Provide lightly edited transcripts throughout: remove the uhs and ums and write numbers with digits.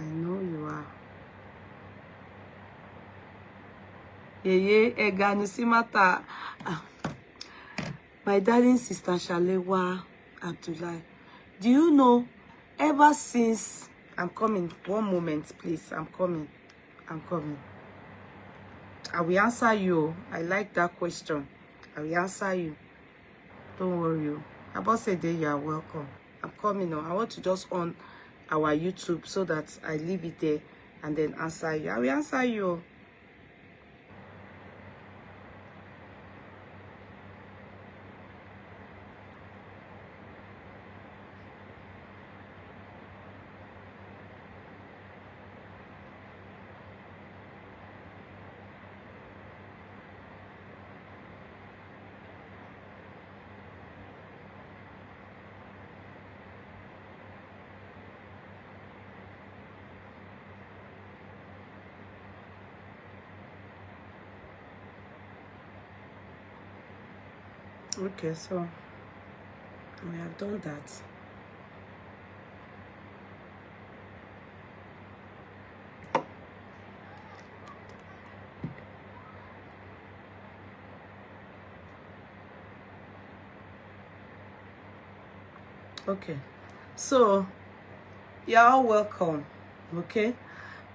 know you are. Yeah, GANUSI Mata. My darling sister Shalewa Abdullahi. Do you know, ever since... I'm coming. One moment, please. I'm coming. I will answer you. I like that question. I will answer you. Don't worry. About say day you are welcome. I'm coming now. I want to just on our YouTube so that I leave it there and then answer you. I will answer you. Okay, so we have done that. Okay, so you're all welcome. Okay,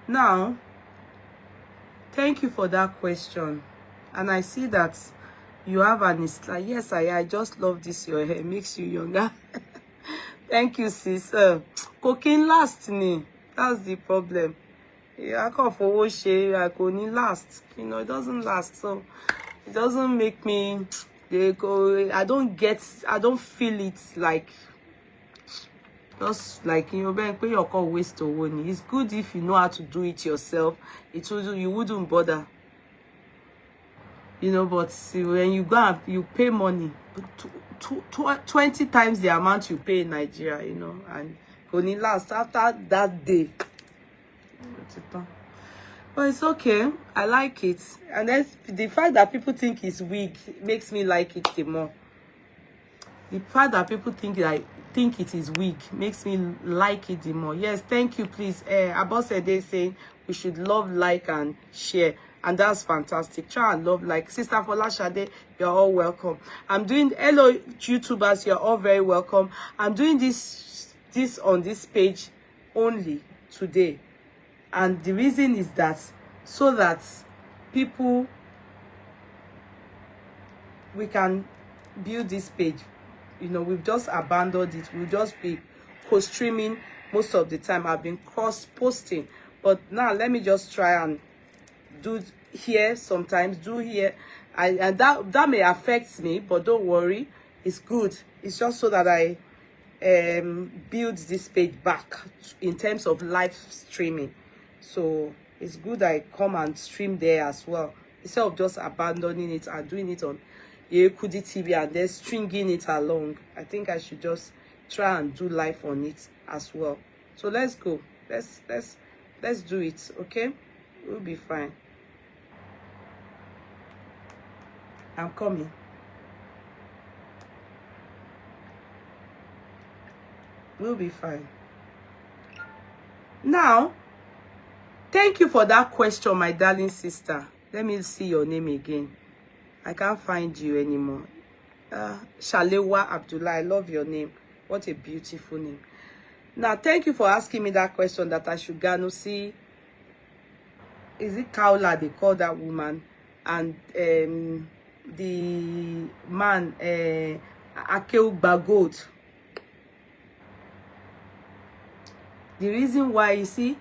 now thank you for that question, and I see that you have an Isla. Yes, I just love this. Your hair makes you younger. Thank you, sis. Cooking last ni. That's the problem. I can't forward share. I can last. You know, it doesn't last. So it doesn't make me. They go. I don't feel it like. Just like you waste of money. It's good if you know how to do it yourself. You wouldn't bother. You know, but see, when you go and you pay money, 20 times the amount you pay in Nigeria, you know, and only last after that day. But it's okay. I like it. And then the fact that people think it's weak makes me like it the more. The fact that people think it is weak makes me like it the more. Yes, thank you, please. Abosede saying we should love, like, and share. And that's fantastic. Try and love, like. Sister Folashade, you're all welcome. I'm doing, hello, YouTubers, you're all very welcome. I'm doing this on this page only today. And the reason is that, so that people, we can build this page. You know, we've just abandoned it. We'll just be co-streaming most of the time. I've been cross-posting. But now, let me just try and do here sometimes, do here. And that may affect me, but don't worry. It's good. It's just so that I build this page back in terms of live streaming. So it's good I come and stream there as well, instead of just abandoning it and doing it on Yekudi TV and then stringing it along. I think I should just try and do live on it as well. So let's go. Let's do it. Okay, we'll be fine. I'm coming. We'll be fine. Now, thank you for that question, my darling sister. Let me see your name again. I can't find you anymore. Shalewa Abdullah, I love your name. What a beautiful name. Now, thank you for asking me that question, that I should GANUSI. Is it Kaula they call that woman? And the man, Akeu Bagod. The reason why, you see,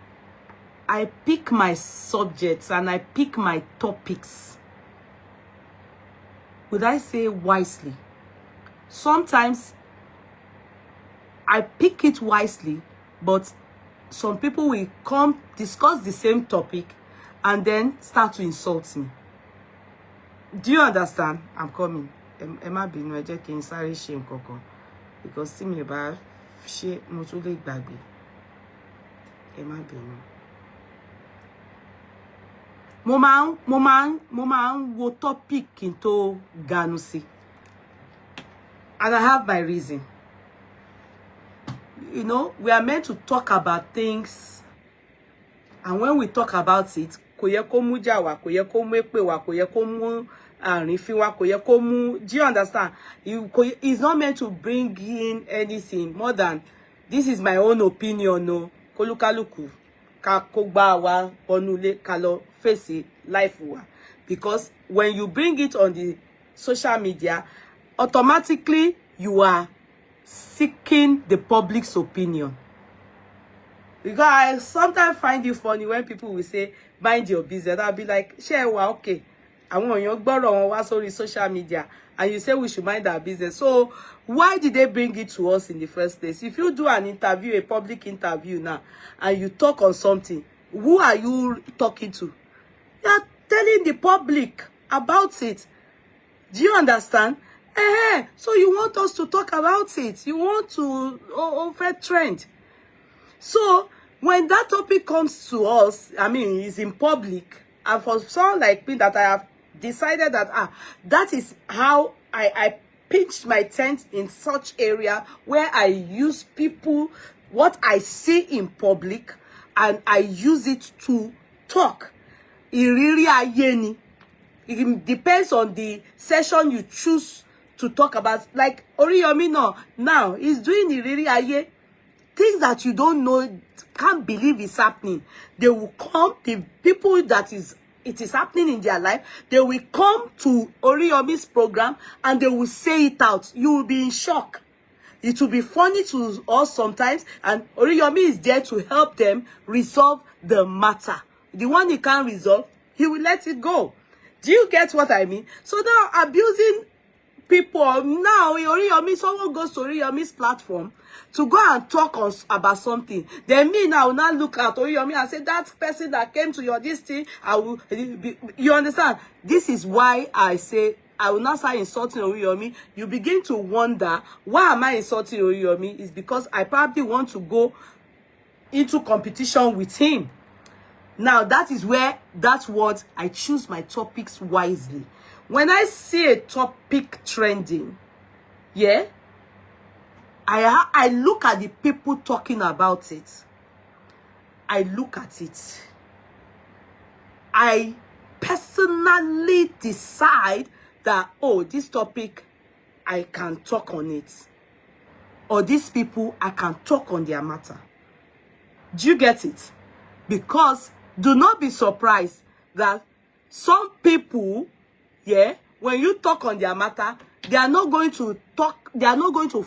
I pick my subjects and I pick my topics. Would I say wisely? Sometimes I pick it wisely, but some people will come discuss the same topic and then start to insult me. Do you understand? I'm coming. Emma be no je kin sare se nkankan, because see me ba se mo tun le gbagbe. Emma be no. Mo máa ń wo topic into GANUSI. And I have my reason. You know, we are meant to talk about things And when we talk about it, kò yẹ kó mú jà wá, kò yẹ kó mú èpè wá, kò yẹ kó mú àrífín wá, kò yẹ kó mú, do you understand? It's not meant to bring in anything more than, this is my own opinion, no. Kolukaluku, ka kó gbá wa bonule, ka lọ face life wa. Because when you bring it on the social media, automatically you are seeking the public's opinion. Because I sometimes find it funny when people will say, mind your business. I'll be like, share wa, okay. I want your borrow on what's on social media. And you say we should mind our business. So why did they bring it to us in the first place? If you do an interview, a public interview now, and you talk on something, who are you talking to? You are telling the public about it. Do you understand? So you want us to talk about it. You want to over trend. So when that topic comes to us, I mean, it's in public, and for someone like me that I have decided that that is how I pitched my tent in such area where I use people, what I see in public, and I use it to talk. It depends on the session you choose to talk about. Like Oriyomi now is doing Iriri things that you don't know, can't believe is happening. They will come, the people that it is happening in their life, they will come to Oriyomi's program and they will say it out. You will be in shock. It will be funny to us sometimes, and Oriyomi is there to help them resolve the matter. The one he can't resolve, he will let it go. Do you get what I mean? So now abusing people, now Oriyomi, someone goes to Oriyomi's platform to go and talk about something. Then me now look at Oriyomi and say, that person that came to your this thing, you understand? This is why I say, I will not start insulting Oriyomi. You begin to wonder, why am I insulting Oriyomi? It's because I probably want to go into competition with him. Now, that is where, that's what I choose my topics wisely. When I see a topic trending, yeah, I look at the people talking about it. I look at it. I personally decide that, oh, this topic, I can talk on it. Or these people, I can talk on their matter. Do you get it? Because do not be surprised that some people, yeah, when you talk on their matter, they are not going to talk, they are not going to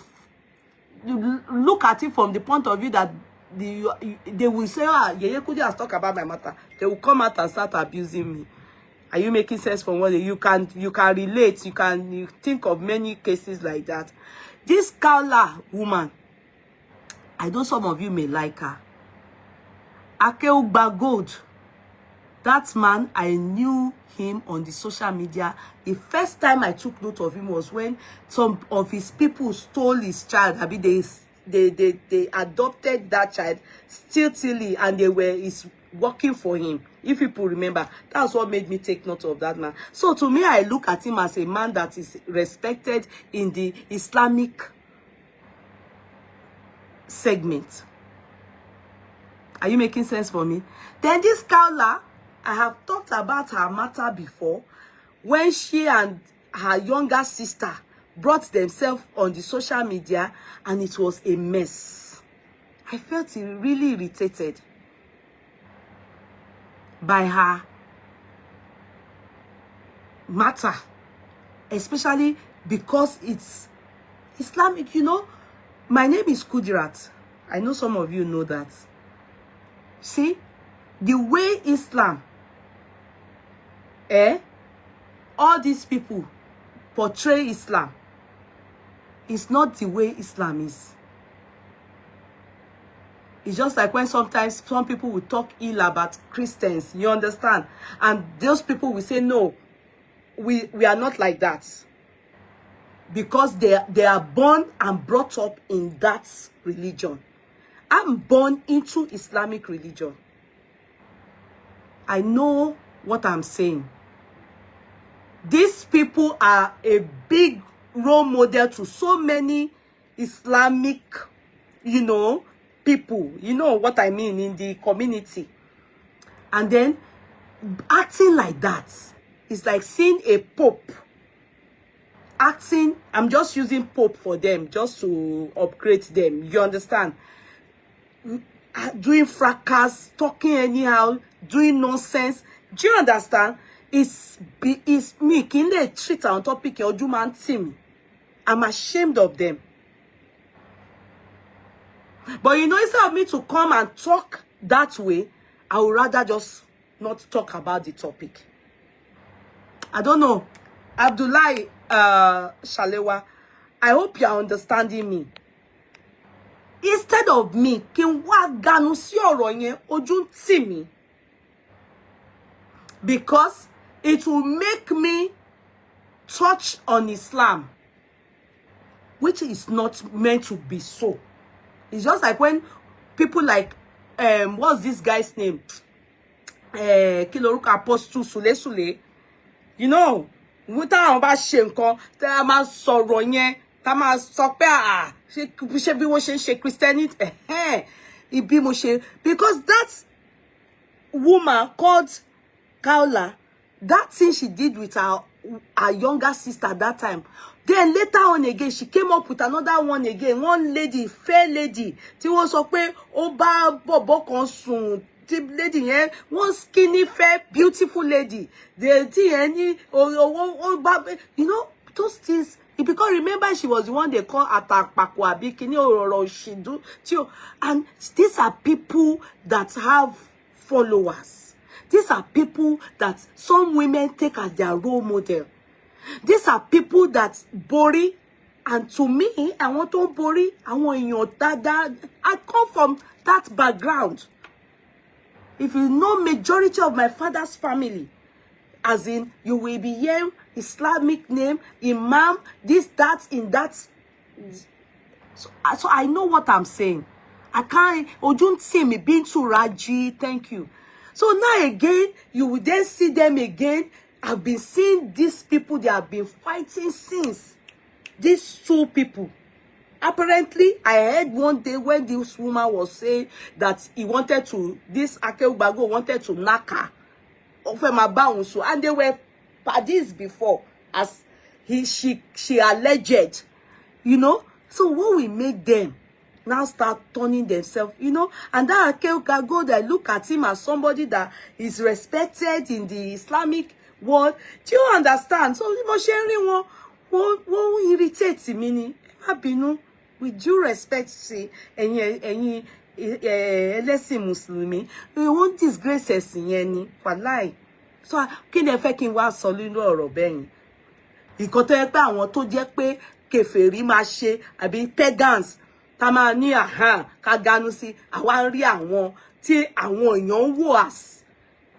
look at it from the point of view that they will say, Yeye Kudi has talked about my matter. They will come out and start abusing me. Are you making sense from what you can relate? You think of many cases like that. This Kaula woman, I know some of you may like her. Akeugba Gold. That man, I knew him on the social media. The first time I took note of him was when some of his people stole his child. I mean, they adopted that child, still tilly, and they were working for him. If people remember, that's what made me take note of that man. So to me, I look at him as a man that is respected in the Islamic segment. Are you making sense for me? Then this Kaula, I have talked about her matter before, when she and her younger sister brought themselves on the social media, and it was a mess. I felt really irritated by her matter, especially because it's Islamic. You know, my name is Kudirat. I know some of you know that. See, the way Islam, all these people portray Islam is not the way Islam is. It's just like when sometimes some people will talk ill about Christians, you understand? And those people will say, no, we are not like that. Because they are born and brought up in that religion. I'm born into Islamic religion. I know what I'm saying. These people are a big role model to so many Islamic, you know, people. You know what I mean, in the community. And then acting like that is like seeing a pope acting. I'm just using pope for them, just to upgrade them. You understand? Doing fracas, talking anyhow, doing nonsense. Do you understand? It's me. Can they treat on topic or do man team? I'm ashamed of them. But you know, instead of me to come and talk that way, I would rather just not talk about the topic. I don't know. Abdullahi Shalewa, I hope you are understanding me. Instead of me, can what GANUSI yen ojú tì mí, because it will make me touch on Islam, which is not meant to be so. It's just like when people like what's this guy's name? Kiloruka Apostle Sule. You know, without about Shenko, ta ma sọ̀rọ̀ yẹn, ta ma sọ pé ṣe bí wọ́n ṣe Christianity, ibi mo ṣe, because that woman called Kaola, that thing she did with her younger sister that time. Then later on again, she came up with another one again. One lady, fair lady. Tí wọ́n sọ pé ó bá bọ̀bọ́ kan sùn. Lady, yeah, one skinny, fair, beautiful lady. You know, those things. Because remember, she was the one they call Atakpakwa Bikini or she do. And these are people that have followers. These are people that some women take as their role model. These are people that bori, and to me, I want to bori. I want your dada. I come from that background. If you know majority of my father's family, as in you will be hearing Islamic name, Imam, this, that, in that. So I know what I'm saying. I can't. Oh, don't see me being too Raji. Thank you. So now again, you will then see them again. I've been seeing these people. They have been fighting since. These two people. Apparently, I heard one day when this woman was saying that he wanted to, this Akeugbago wanted to knock her off my bounce, and they were parties before, as she alleged, you know. So what we make them now start turning themselves, you know, and that Akeugbago, that look at him as somebody that is respected in the Islamic world. Do you understand? So sharing one irritates me, with due respect, say, any ẹlẹ́sìn Mùsùlùmí, we won't disgrace ẹ̀sìn yẹn ni, wàláì. So kí ni ẹ fẹ́ kí n wá sọ nínú ọ̀rọ̀ bẹ́yìn? Ìkan tó yẹ pé àwọn tó jẹ́ pé kèfèrí máa ṣe, àbí pagans, tá máa ní ká GANUSI, àwa ń rí àwọn tí àwọn èèyàn ń wò as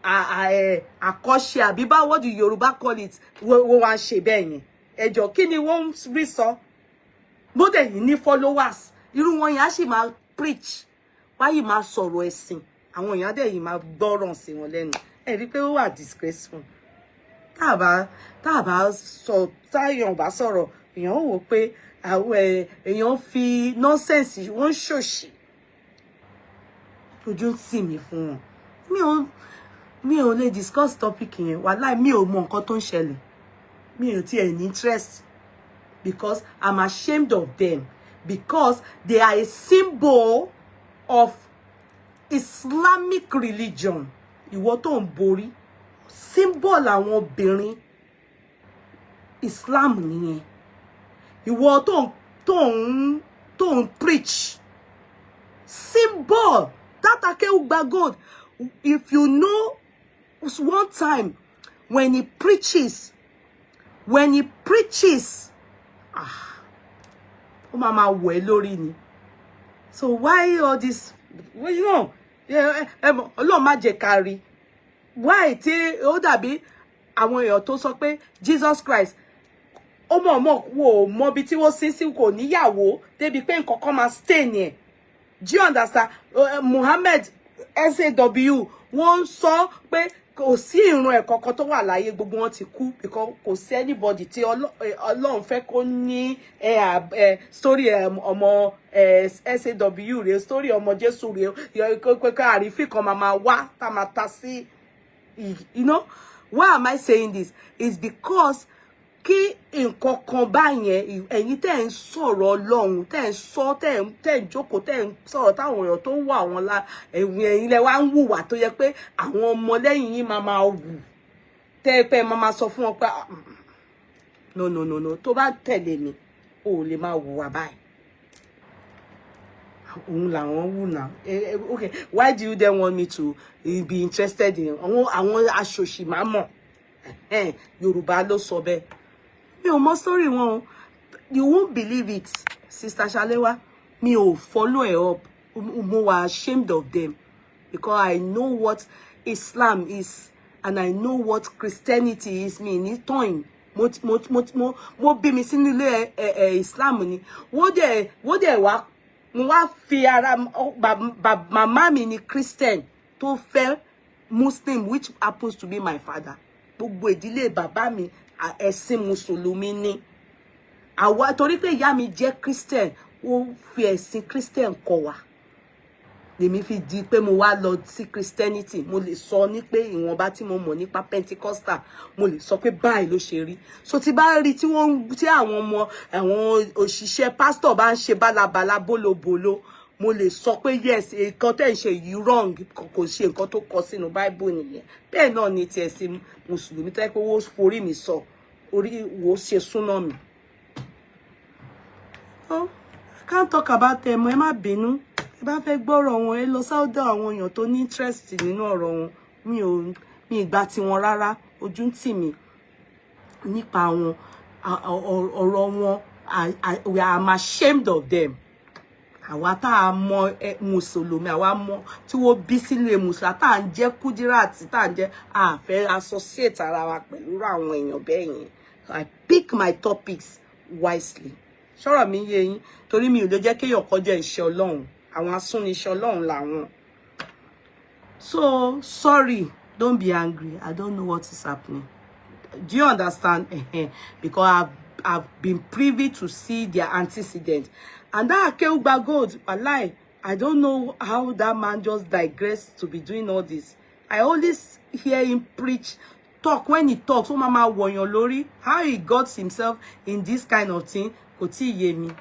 àkọ́ṣe, àbí bá what do Yorùbá call it, wọ́n wá ń ṣe bẹ́yìn. Ẹjọ́ kí ni wọ́n rí sọ? Bó dẹ̀ yìí ní followers, irú wọn yẹn á sì máa preach, wá yìí máa sọ̀rọ̀ ẹ̀sìn, àwọn èèyàn dẹ̀ yìí máa gbọ́ràn sí wọn lẹ́nu. Ẹ rí pé ó wà disgraceful. Tá bá sọ, táyàn bá sọ̀rọ̀, èèyàn wò pé àwọn èèyàn fi nonsense wọ́n ṣòṣì. Ojú ń tì mí fún wọn. Mi ò lè discuss topic yẹn, wàláì mi ò mọ nǹkan tó ń ṣẹlẹ̀. Mi ò tiẹ̀ ní interest. Because I'm ashamed of them. Because they are a symbol of Islamic religion. Ìwọ tó ń borí. Symbol àwọn obìnrin. Islam nìyẹn. Ìwọ tó ń preach. Symbol. That Akeugbago. If you know, one time when he preaches, ó máa wẹ̀ lórí ni. So why all this? Well, you know, Ọlọ́run má jẹ́ ká rí. Why tí ó dàbí àwọn èèyàn tó sọ pé Jesus Christ, ó mọ̀ bí tí wọ́n sin sí kò níyàwó débi pé nǹkan kan máa stain ẹ̀. Do you understand? Muhammad SAW wọ́n sọ pé kò sí ìran ẹ̀ kankan tó wà láyé, gbogbo wọn ti kú, because kò sí anybody tí Ọlọ́run fẹ́ kó ní story ọmọ SAW rẹ̀, story ọmọ Jésù rẹ̀, pé àrífín kan máa wá tá máa ta sí. You know, why am I saying this? It's because kí nǹkan kan bá yẹn, ẹ̀yin tẹ́ ń sọ̀rọ̀ Ọlọ́run, tẹ́ ń sọ, tẹ́ ń jókòó, tẹ́ ń sọ̀rọ̀ táwọn èèyàn tó ń wà wọn la, ẹ̀yin lẹ wá ń hùwà tó yẹ pé àwọn ọmọ lẹ́yìn yín máa wù, tẹ́ pé máa sọ fún wọn pé no, tó bá tẹ̀lé mi o lè máa hùwà báyìí. Òun làwọn wù náà. Okay, why do you then want me to be interested in àwọn aṣòṣì máa mọ̀? Yorùbá ló sọ bẹ́ẹ̀. Mi ò mọ story wọn. You won't believe it, Sister Shalewa. Mi ò follow it up. Mo were ashamed of them because I know what Islam is and I know what Christianity is. Mi ní tọ́yìn. Mo bí mi sínú ilé Islam ni. Wọ́n dẹ̀ wá, mo wá fi ara màmá mi ni Christian tó fẹ́ Muslim, which happens to be my father. Gbogbo ìdílé bàbá mi ẹ̀sìn Mùsùlùmí ni. Àwa torí pé ìyá mi jẹ́ Christian, ó fi ẹ̀sìn Christian kọ́ wa. Lèmi fi di pé mo wá lọ sí Christianity. Mo lè sọ ní pé ìwọ̀nba tí mo mọ̀ nípa Pentecostal, mo lè sọ pé báyìí ló ṣe rí. So tí bá rí tí àwọn ọmọ àwọn òṣìṣẹ́ pastor bá ń ṣe bálabàla bólobòlo, mo lè sọ pé yes, nǹkan tẹ́ ń ṣe yìí wrong, kò ṣe nǹkan tó kọ sínú Bible nìyẹn. Bẹ́ẹ̀ náà ni ti ẹ̀sìn Mùsùlùmí tẹ́ pé wọ́n forí mi sọ, orí wo ṣe súná mi. Oh, I can't talk about them. Ẹ má bínú. Ẹ bá fẹ́ gbọ́rọ̀ wọn, ẹ lọ sọ́dọ̀ àwọn èèyàn tó ní interest nínú ọ̀rọ̀ wọn. Mi ìgbà tí wọn rárá, ojú ń tì mí nípa wọn, ọ̀rọ̀ wọn. I'm ashamed of them. Àwa tá a mọ Mùsùlùmí, àwa mọ tí wọ́n bí sílé Mùsùlùmí, tá à ń jẹ́ Kúdíràtì, tá à ń jẹ́ àfẹ́ associate ara wa pẹ̀lú àwọn èèyàn bẹ́ẹ̀ yẹn. I pick my topics wisely. Ṣọ́rọ̀ mi yé yín, torí mi ò lè jẹ́ kéèyàn kọjá iṣẹ́ Ọlọ́run. Àwọn asúniṣẹ́ Ọlọ́run làwọn. So, sorry, don't be angry. I don't know what is happening. Do you understand? Because I've been privy to see their antecedent. And that Akeugba gold, wallahi, I don't know how that man just digressed to be doing all this. I always hear him preach, talk. When he talks, oh mama wonyon lori, how he got himself in this kind of thing, kò tí yé mi.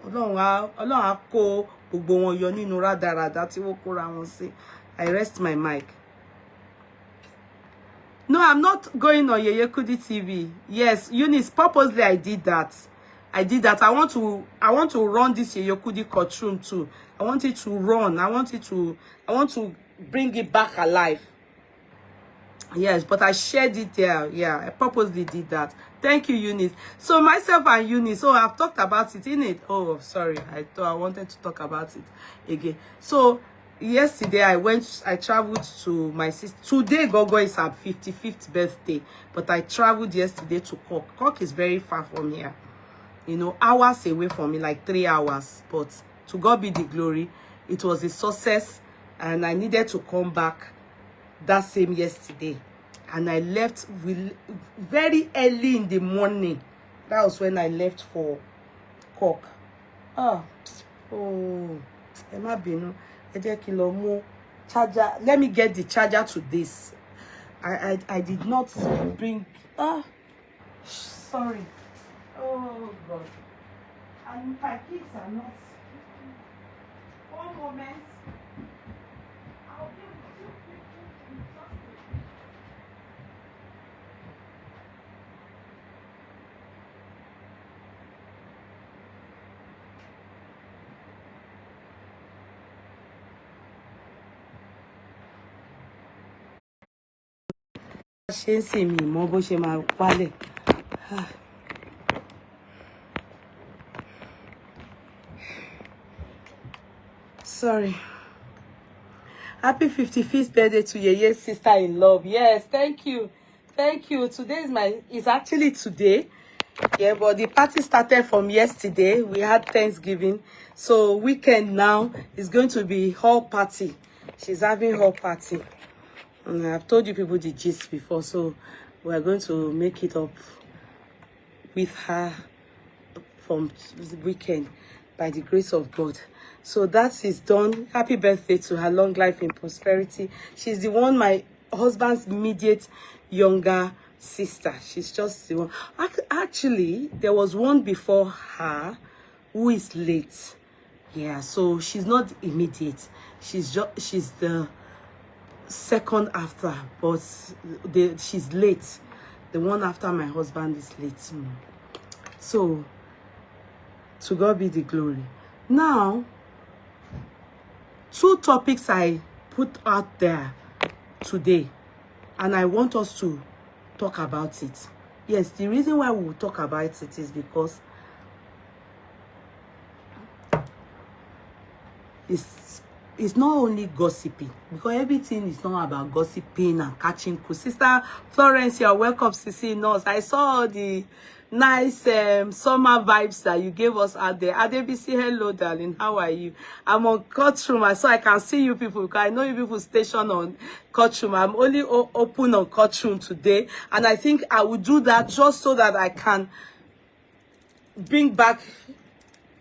Ọlọ́run á kó gbogbo wọn yọ nínú rádaràda tí wọ́n kóra wọn sí. I rest my mic. No, I'm not going on Yeye Kudi TV. Yes, Eunice, purposely I did that. I want to run this Yeye Kudi courtroom too. I want it to run. I want to bring it back alive. Yes, but I shared it there. Yeah, I purposely did that. Thank you, Eunice. So myself and Eunice, so I've talked about it in it. Oh, sorry. I thought I wanted to talk about it again. So yesterday I traveled to my sister. Today Gogo is her 55th birthday, but I traveled yesterday to Cork. Cork is very far from here. You know, hours away from me, like 3 hours. But to God be the glory. It was a success, and I needed to come back that same yesterday. And I left very early in the morning. That was when I left for Cork. Oh, Emma Binu, charger. Let me get the charger to this. I did not bring. Sorry. Oh God. And my kids are not. One moment. I'll be with you. Ṣé ń sìn mí mọ́ bó ṣe máa wálẹ̀. Sorry. Happy 55th birthday to Yeye's sister-in-law. Yes, thank you. Thank you. Today is actually today. Yeah, but the party started from yesterday. We had Thanksgiving. So weekend now is going to be hall party. She's having hall party. I've told you people the gist before, so we're going to make it up with her from the weekend by the grace of God. So that is done. Happy birthday to her, long life and prosperity. She's the one, my husband's immediate younger sister. She's just the one. Actually, there was one before her who is late. Yeah, so she's not immediate. She's the second after, but she's late. The one after my husband is late. So to God be the glory. Now, two topics I put out there today, and I want us to talk about it. Yes, the reason why we will talk about it is because it's not only gossiping, because everything is not about gossiping and catching cool. Sister Florence, you're welcome to see us. I saw the nice summer vibes that you gave us out there. Adebisi, hello darling, how are you? I'm on Courtroom, so I can see you people, because I know you people stationed on Courtroom. I'm only open on Courtroom today, and I think I will do that just so that I can bring back,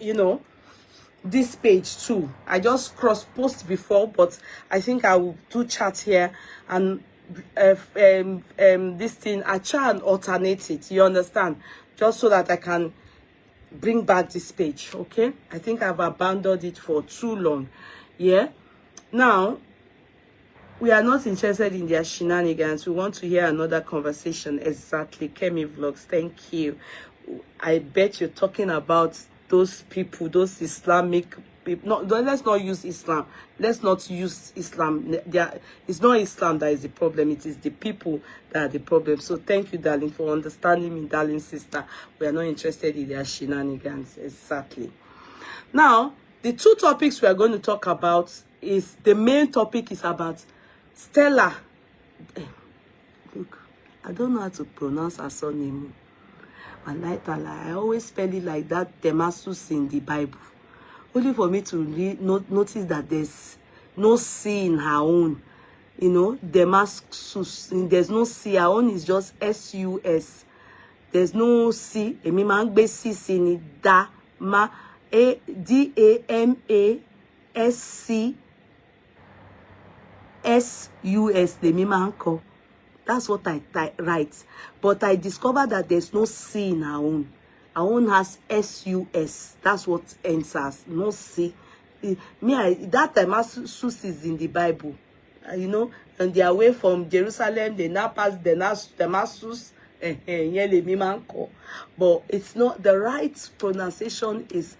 you know, this page too. I just cross post before, but I think I will do chat here, and this thing I try and alternate it, you understand, just so that I can bring back this page. Okay, I think I've abandoned it for too long. Yeah, now we are not interested in their shenanigans. We want to hear another conversation. Exactly. Kemi Vlogs, thank you. I bet you're talking about those people, those Islamic people. No, let's not use Islam. Let's not use Islam. It's not Islam that is the problem. It is the people that are the problem. So thank you, darling, for understanding me, darling sister. We are not interested in their shenanigans. Exactly. Now, the two topics we are going to talk about is, the main topic is about Stella. Look, I don't know how to pronounce her surname. I always spell it like that, Demasus in the Bible. Only for me to notice that there's no C in her own. You know, Demasus. There's no C. Her own is just S-U-S. There's no C. Emi ma ngbe C in it. D-A-M-A-S-C. S-U-S. The Mimanko. That's what I write. But I discovered that there's no C in her own. Her own has S-U-S. That's what answers. No C. That Demasus is in the Bible. You know, and they are away from Jerusalem. They now pass Demasus. But it's not, the right pronunciation is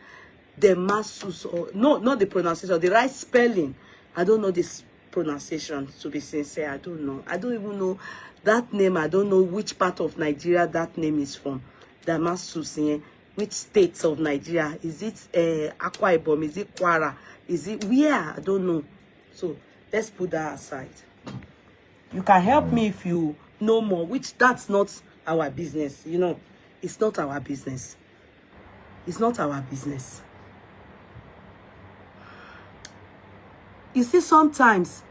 Demasus. Or no, not the pronunciation, the right spelling. I don't know this pronunciation, to be sincere. I don't know. I don't even know that name. I don't know which part of Nigeria that name is from. Damasus, which states of Nigeria? Is it Akwa Ibom? Is it Kwara? Is it where? I don't know. So let's put that aside. You can help me if you know more, which that's not our business. You know, it's not our business. It's not our business. You see, sometimes,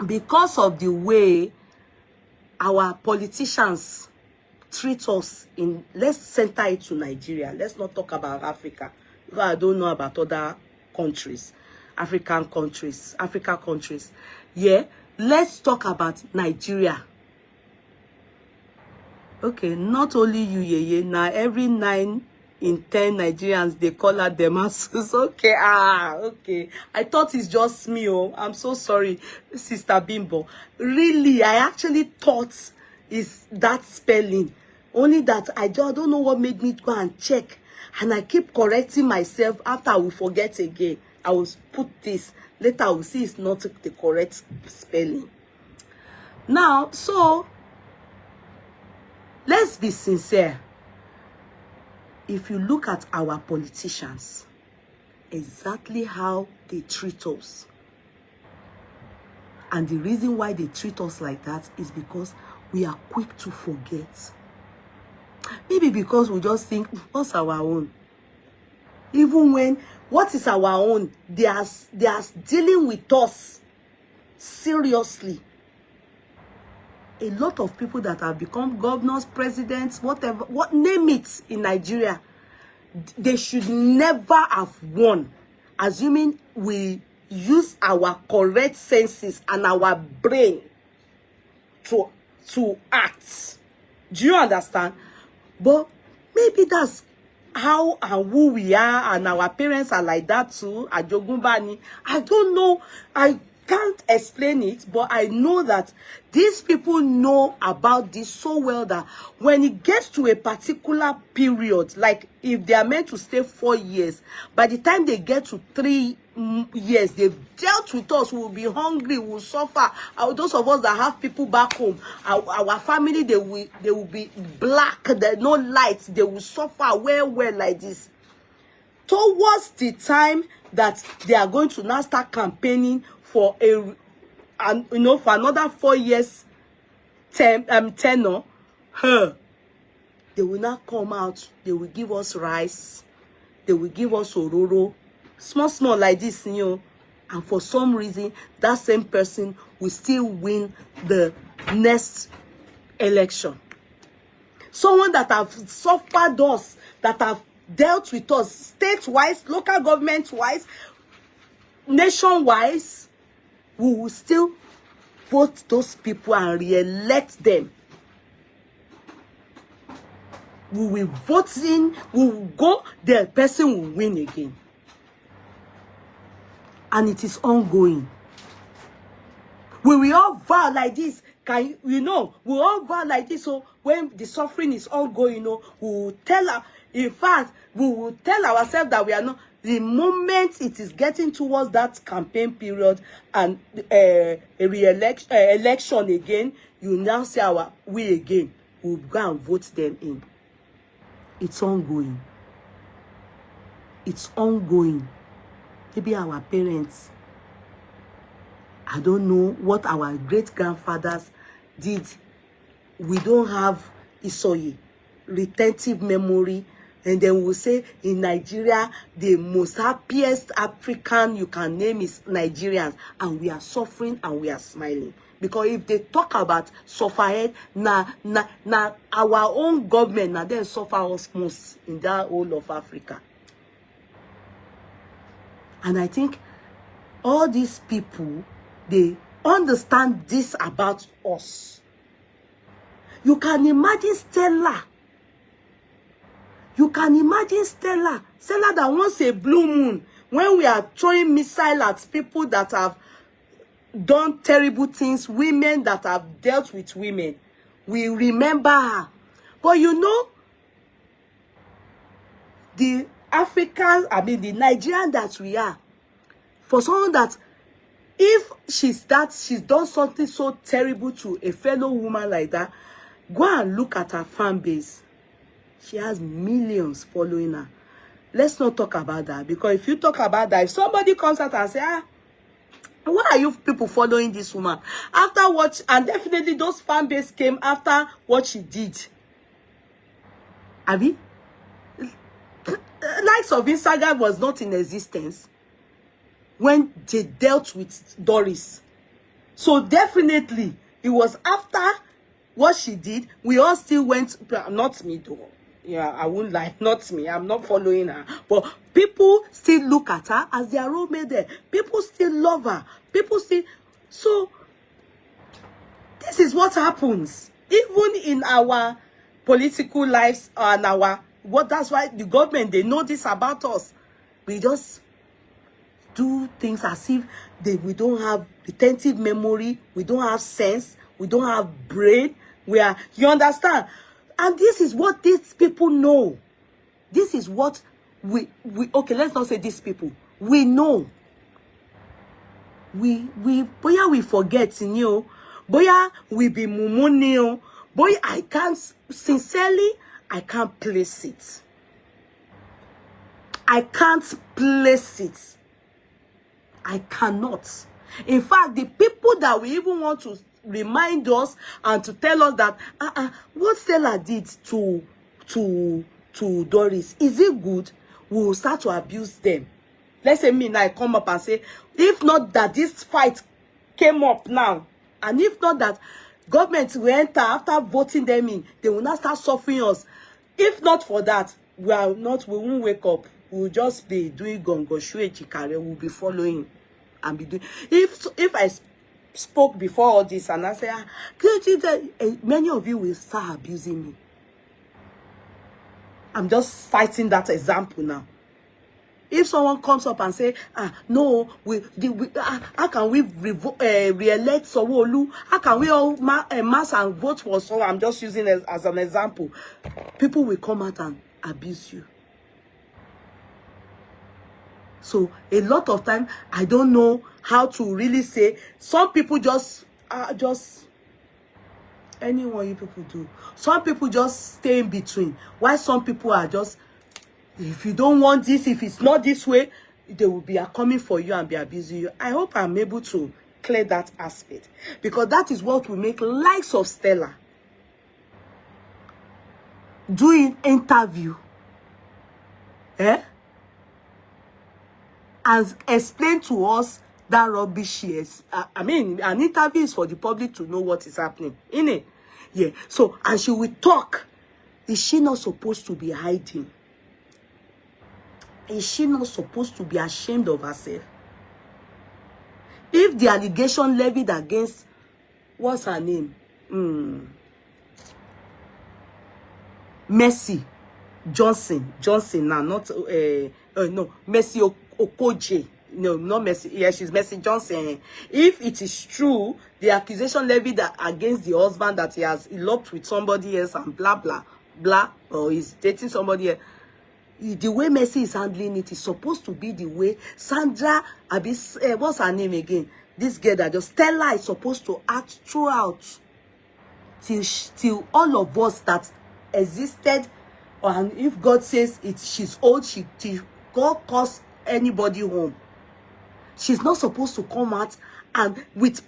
because of the way our politicians treat us in, let's center it to Nigeria. Let's not talk about Africa, because I don't know about other countries, Africa countries. Yeah, let's talk about Nigeria. Okay, not only you, now every 9 in 10 Nigerians, they call her Demasus. Okay, okay. I thought it's just me. Oh, I'm so sorry, Sister Bimbo. Really, I actually thought it's that spelling. Only that I don't know what made me go and check. And I keep correcting myself. After I will forget again. I will put this. Later I will see it's not the correct spelling. Now, so, let's be sincere. If you look at our politicians, exactly how they treat us, and the reason why they treat us like that is because we are quick to forget. Maybe because we just think, what's our own? Even when what is our own, they are dealing with us seriously. A lot of people that have become governors, presidents, whatever, name it in Nigeria, they should never have won, assuming we use our correct senses and our brain to act. Do you understand? But maybe that's how and who we are, and our parents are like that too. Ajogunbani. I don't know. I can't explain it, but I know that these people know about this so well that when it gets to a particular period, like if they are meant to stay 4 years, by the time they get to 3 years, they've dealt with us. We will be hungry, we will suffer. Those of us that have people back home, our family, they will be black, there's no light, they will suffer well like this. Towards the time that they are going to now start campaigning for for another 4 years tenure, they will not come out. They will give us rice, they will give us ororo, small like this, and for some reason that same person will still win the next election. Someone that have suffered us, that have dealt with us state-wise, local government-wise, nation-wise, we will still vote those people and re-elect them. We will vote in, we will go, the person will win again. And it is ongoing. We will all vow like this. We all vow like this. So when the suffering is ongoing, we will tell her, in fact, we will tell ourselves that we are not. The moment it is getting towards that campaign period and a election again, you now say we again will go and vote them in. It's ongoing. It's ongoing. Maybe our parents, I don't know what our great-grandfathers did. We don't have Isoye, retentive memory. And then we'll say in Nigeria, the most happiest African you can name is Nigerians. And we are suffering and we are smiling. Because if they talk about sufferhead, our own government, now they suffer us most in that whole of Africa. And I think all these people, they understand this about us. You can imagine Stella. You can imagine Stella that wants a blue moon, when we are throwing missiles at people that have done terrible things, women that have dealt with women. We remember her. But the Africans, the Nigerian that we are, for someone that, if she's done something so terrible to a fellow woman like that, go and look at her fan base. She has millions following her. Let's not talk about that, because if you talk about that, if somebody comes out and says, why are you people following this woman? After what, and definitely those fan base came after what she did. Abi? Likes of Instagram was not in existence when they dealt with Doris. So definitely, it was after what she did, we all still went, not me though. Yeah, I won't lie, not me. I'm not following her. But people still look at her as their role model. People still love her. People still... So, this is what happens. Even in our political lives and that's why the government, they know this about us. We just do things as if we don't have retentive memory. We don't have sense. We don't have brain. You understand? And this is what these people know. This is what okay, let's not say these people. We know. Boya we forget, boya we be mumunio. Boy, sincerely, I can't place it. I can't place it. I cannot. In fact, the people that we even want to remind us and to tell us that what Stella did to Doris, is it good? we will start to abuse them. Let's say me now, I come up and say, if not that this fight came up now, and if not that government will enter after voting them in, they will not start suffering us. If not for that, we won't wake up. We will just be doing gongo, showe, chikare. We'll be following and be doing. If I spoke before all this and I say, many of you will start abusing me. I'm just citing that example now. If someone comes up and say, no, how can we re-elect Sanwo-Olu? How can we all mass and vote for someone? I'm just using it as an example. People will come out and abuse you. So a lot of time, I don't know how to really say. Some people just anyone you people do. Some people just stay in between. Why some people are just, if you don't want this, if it's not this way, they will be coming for you and be abusing you. I hope I'm able to clear that aspect, because that is what will make likes of Stella doing interview, and explain to us that rubbish she is. I mean, an interview is for the public to know what is happening, innit? Yeah. So, and she will talk. Is she not supposed to be hiding? Is she not supposed to be ashamed of herself? If the allegation levied against, what's her name? Mercy Johnson now, not no, Mercy Okoje. No, not Mercy. Yeah, she's Mercy Johnson. If it is true, the accusation levied against the husband that he has eloped with somebody else and blah blah blah, or he's dating somebody else, the way Mercy is handling it is supposed to be the way Sandra what's her name again? This girl that just Stella is supposed to act throughout, till all of us that existed, and if God says she's old, till God calls anybody home. She's not supposed to come out and with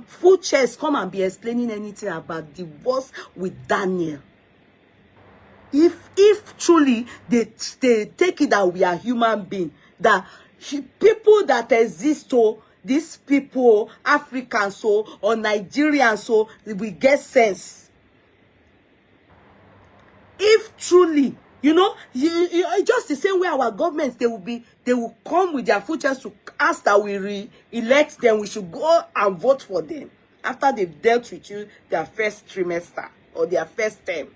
full chest come and be explaining anything about divorce with Daniel. If truly they take it that we are human beings, that people that exist, these people, Africans or Nigerians, we get sense. If truly, you know, just the same way our governments, they will come with their full chest to ask that we re-elect them. We should go and vote for them after they've dealt with you their first trimester or their first term.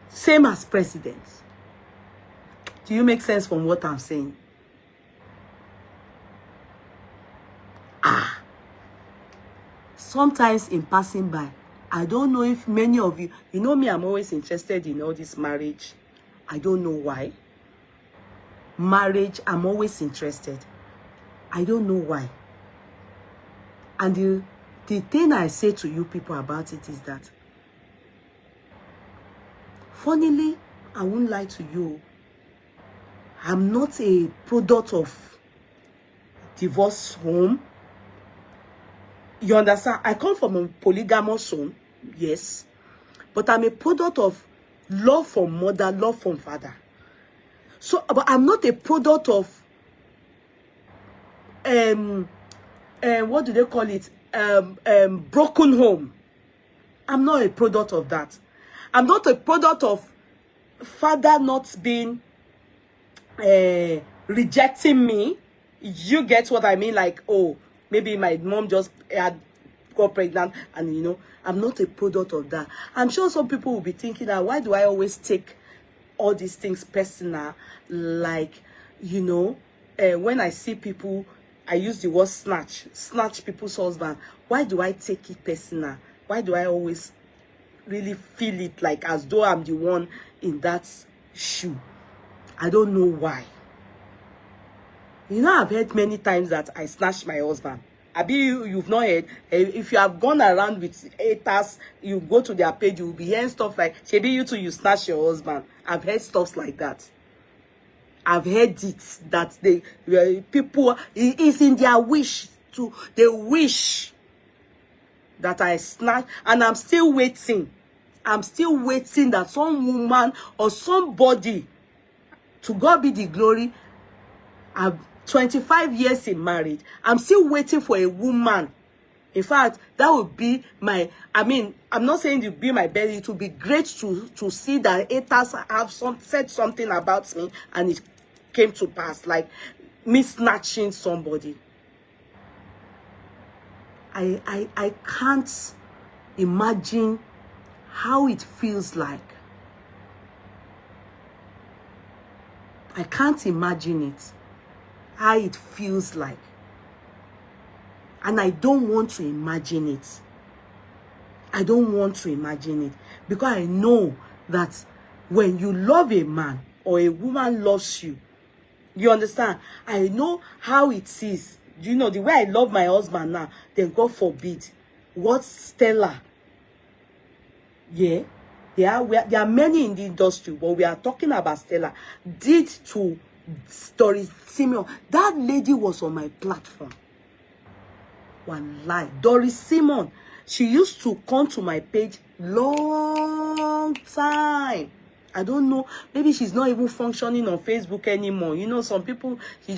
Same as presidents. Do you make sense from what I'm saying? Sometimes in passing by, I don't know if many of you know me, I'm always interested in all this marriage. I don't know why. Marriage, I'm always interested. I don't know why. And the thing I say to you people about it is that, funnily, I won't lie to you, I'm not a product of divorce home. You understand? I come from a polygamous home, yes. But I'm a product of love from mother, love from father. So, but I'm not a product of, what do they call it? Broken home. I'm not a product of that. I'm not a product of father not being, rejecting me. You get what I mean? Like, oh, maybe my mom just got pregnant, and you know, I'm not a product of that. I'm sure some people will be thinking that, why do I always take all these things personal? Like, you know, when I see people, I use the word snatch people's husband. Why do I take it personal? Why do I always really feel it like as though I'm the one in that shoe? I don't know why. You know, I've heard many times that I snatched my husband. Abi, you've not heard. If you have gone around with haters, you go to their page, you will be hearing stuff like, Shebi, you too, you snatch your husband. I've heard stuff like that. I've heard it, that people, it is in their wish to, they wish that I snatch, and I'm still waiting I'm still waiting that some woman or somebody, to God be the glory, I'm 25 years in marriage. I'm still waiting for a woman. In fact, that would be my, I mean, I'm not saying it would be my best. It would be great to see that haters have said something about me and it came to pass, like me snatching somebody. I can't imagine how it feels like. I can't imagine it, how it feels like. And I don't want to imagine it. I don't want to imagine it. Because I know that when you love a man or a woman loves you, you understand? I know how it is. You know, the way I love my husband now, then God forbid, what Stella, yeah, there are many in the industry, but we are talking about Stella, did to Doris Simeon. That lady was on my platform. One lie. Doris Simon, she used to come to my page long time. I don't know, maybe she's not even functioning on Facebook anymore. You know, some people, she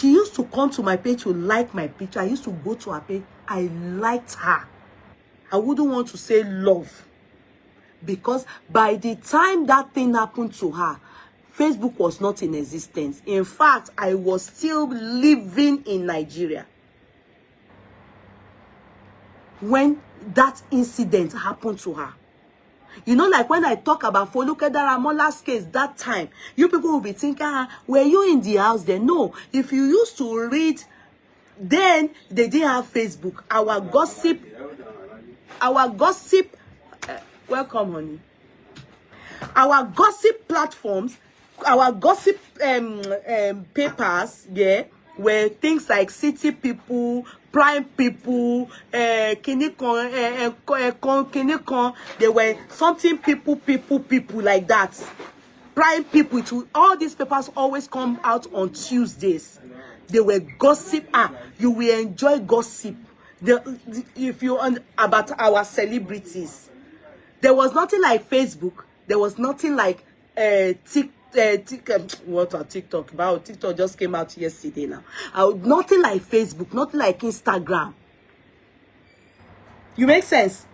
used to come to my page to like my picture. I used to go to her page. I liked her. I wouldn't want to say love, because by the time that thing happened to her, Facebook was not in existence. In fact, I was still living in Nigeria when that incident happened to her. You know, like when I talk about Foluke Daramola's case that time, you people will be thinking, were you in the house then? No. If you used to read, then they didn't have Facebook. Our gossip, welcome, honey. Our gossip platforms, our gossip papers, yeah, were things like City People, Prime People, they were something people like that. Prime People, all these papers always come out on Tuesdays. They were gossip. You will enjoy gossip. If you about our celebrities. There was nothing like Facebook. There was nothing like TikTok. Wow, TikTok just came out yesterday now. Nothing like Facebook, nothing like Instagram. You make sense?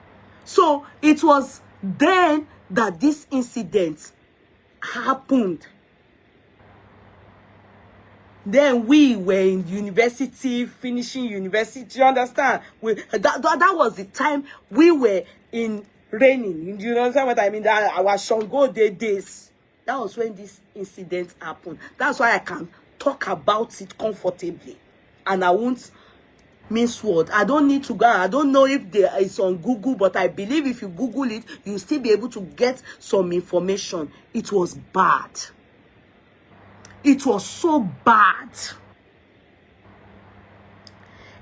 So it was then that this incident happened. Then we were in university, finishing university. You understand? That was the time we were in raining. You understand what I mean? That our Shango days. That was when this incident happened. That's why I can talk about it comfortably. And I won't miss word. I don't need to go. I don't know if it's on Google, but I believe if you Google it, you'll still be able to get some information. It was bad. It was so bad.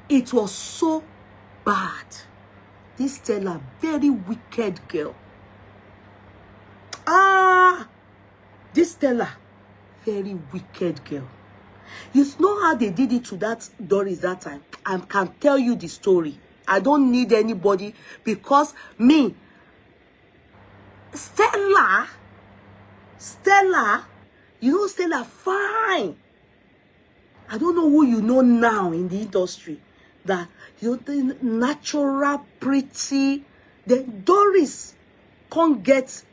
It was so bad. This Stella, very wicked girl. This Stella, very wicked girl. You know how they did it to that Doris that time? I can tell you the story. I don't need anybody, because me, Stella, you know Stella, fine. I don't know who you know now in the industry. That you know, the natural, pretty. Then Doris can't get.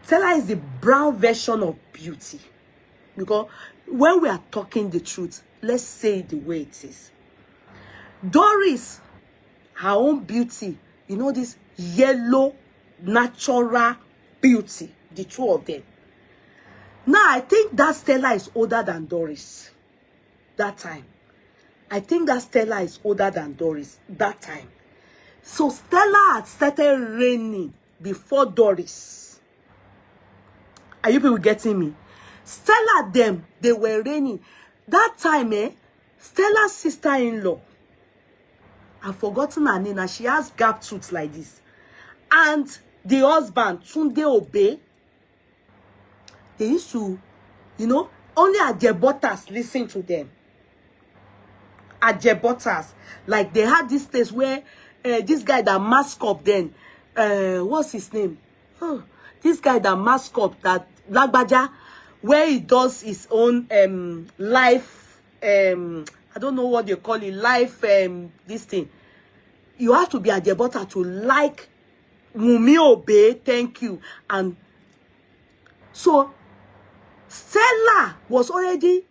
Stella is the brown version of beauty. Because when we are talking the truth, let's say it the way it is. Doris, her own beauty, you know, this yellow, natural beauty, the two of them. Now, I think that Stella is older than Doris that time. I think that Stella is older than Doris that time. So Stella had started reigning before Doris. Are you people getting me? Stella, them, they were reigning. That time, Stella's sister-in-law, I've forgotten her name, and she has gap tooth like this. And the husband, Tunde Obe, they used to, you know, only Ajebotas listen to them. Ajebotas. Like they had this place where this guy that mask up then, what's his name? Oh, this guy that mask up, that Lagbaja, where he does his own life, I don't know what you call it, life, this thing. You have to be at the bottom to like Wunmi Obey, thank you. And so Stella was already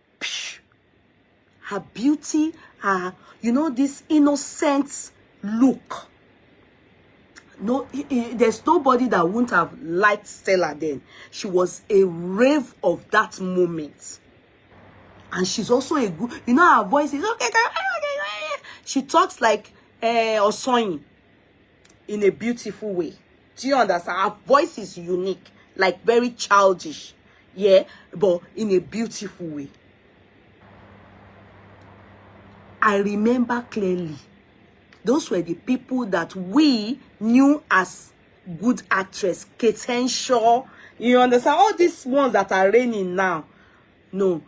her beauty, her, you know, this innocent look. No, there's nobody that wouldn't have liked Stella then. She was a rave of that moment. And she's also a good, you know, her voice is okay. She talks like Osoyin in a beautiful way. Do you understand? Her voice is unique, like very childish. Yeah, but in a beautiful way. I remember clearly, those were the people that we knew as good actress. Kate Henshaw, you understand? All these ones that are reigning now, no,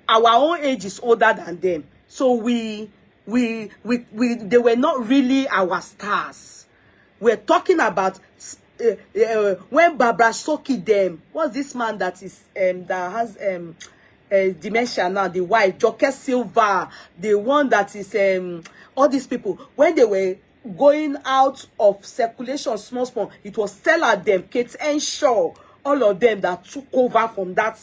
our own age is older than them. So they were not really our stars. We're talking about when Barbara Soki them. What's this man that is that has dementia now? The wife, Joke Silva, the one that is all these people, when they were going out of circulation, small, it was Stella them, Kate Henshaw, all of them that took over from that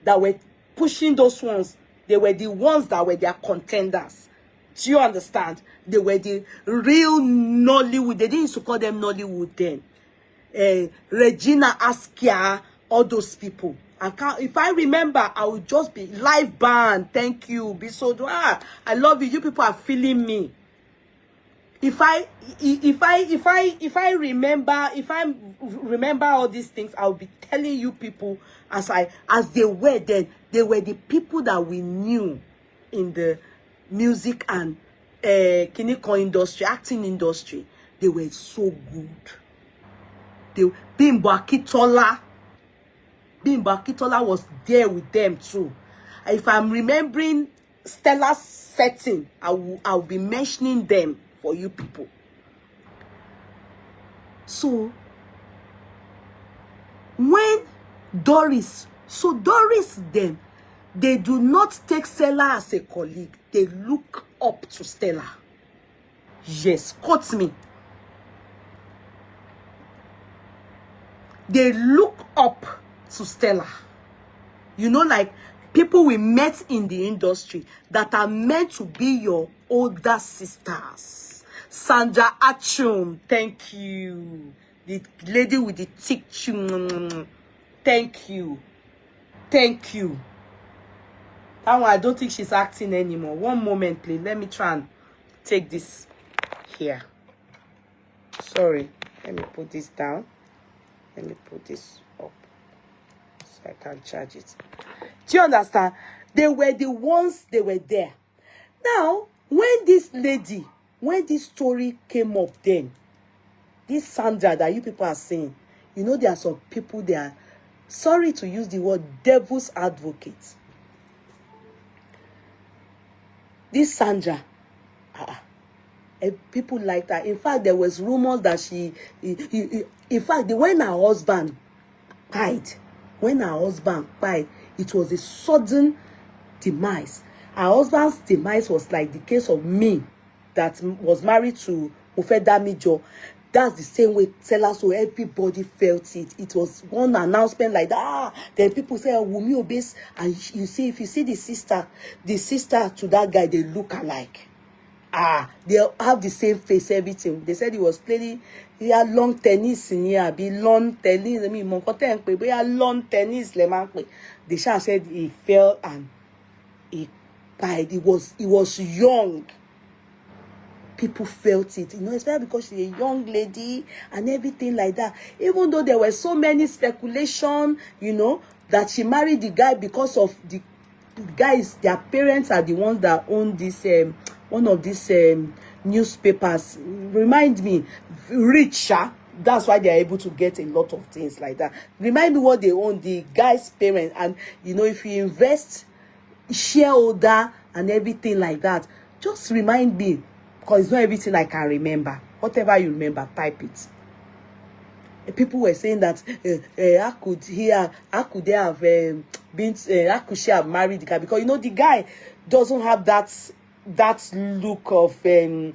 were pushing those ones. They were the ones that were their contenders. Do you understand? They were the real Nollywood. They didn't used to call them Nollywood then. Regina Askia, all those people. If I remember, I would just be live band. Thank you. Be so I love you. You people are feeling me. If I remember all these things, I'll be telling you people as they were then. They were the people that we knew in the music and clinical industry, acting industry. They were so good. Bimbo Akitola was there with them too. If I'm remembering Stella's setting, I'll be mentioning them for you people. So when Doris then, they do not take Stella as a colleague. They look up to Stella. Yes, quote me. They look up to Stella. You know, like people we met in the industry that are meant to be your older sisters. Sandra Achum, thank you. The lady with the thick chin, thank you. Thank you. That one, I don't think she's acting anymore. One moment, please. Let me try and take this here. Sorry. Let me put this down. Let me put this up so I can charge it. Do you understand? They were the ones, they were there. Now, when this story came up then, this Sandra that you people are saying, you know, there are some people, they are, sorry to use the word, devil's advocates. This Sandra, people like that. In fact, there was rumors that in fact, when her husband died, it was a sudden demise. Her husband's demise was like the case of me that was married to Ofedamijo. That's the same way Stella, so everybody felt it. It was one announcement like that. Then people say, oh, Wunmi Obe's, and you see, if you see the sister to that guy, they look alike. They have the same face, everything. They said he was playing, he had long tennis in here, be long tennis. I mean, he had long tennis. The child said he fell and he died. He was young. People felt it, you know, especially because she's a young lady and everything like that. Even though there were so many speculation, you know, that she married the guy because of the guys, their parents are the ones that own this one of these newspapers. Remind me, richer. That's why they are able to get a lot of things like that. Remind me what they own, the guy's parents. And you know, if you invest shareholder and everything like that, just remind me because it's not everything I can remember. Whatever you remember, type it. People were saying that how could they have been, how could she have married the guy? Because you know the guy doesn't have that look of the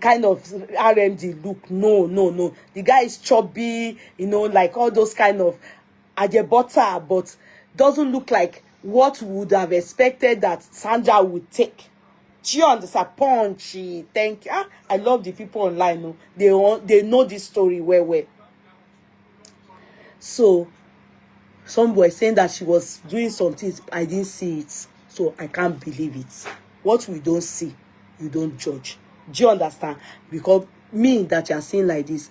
kind of RMD look. No. The guy is chubby, you know, like all those kind of ajebota, but doesn't look like what would have expected that Sandra would take. Do you understand? Punchy. Thank you. I love the people online. No? They know this story well. So some were saying that she was doing something. I didn't see it, so I can't believe it. What we don't see, you don't judge. Do you understand? Because me that you are seeing like this,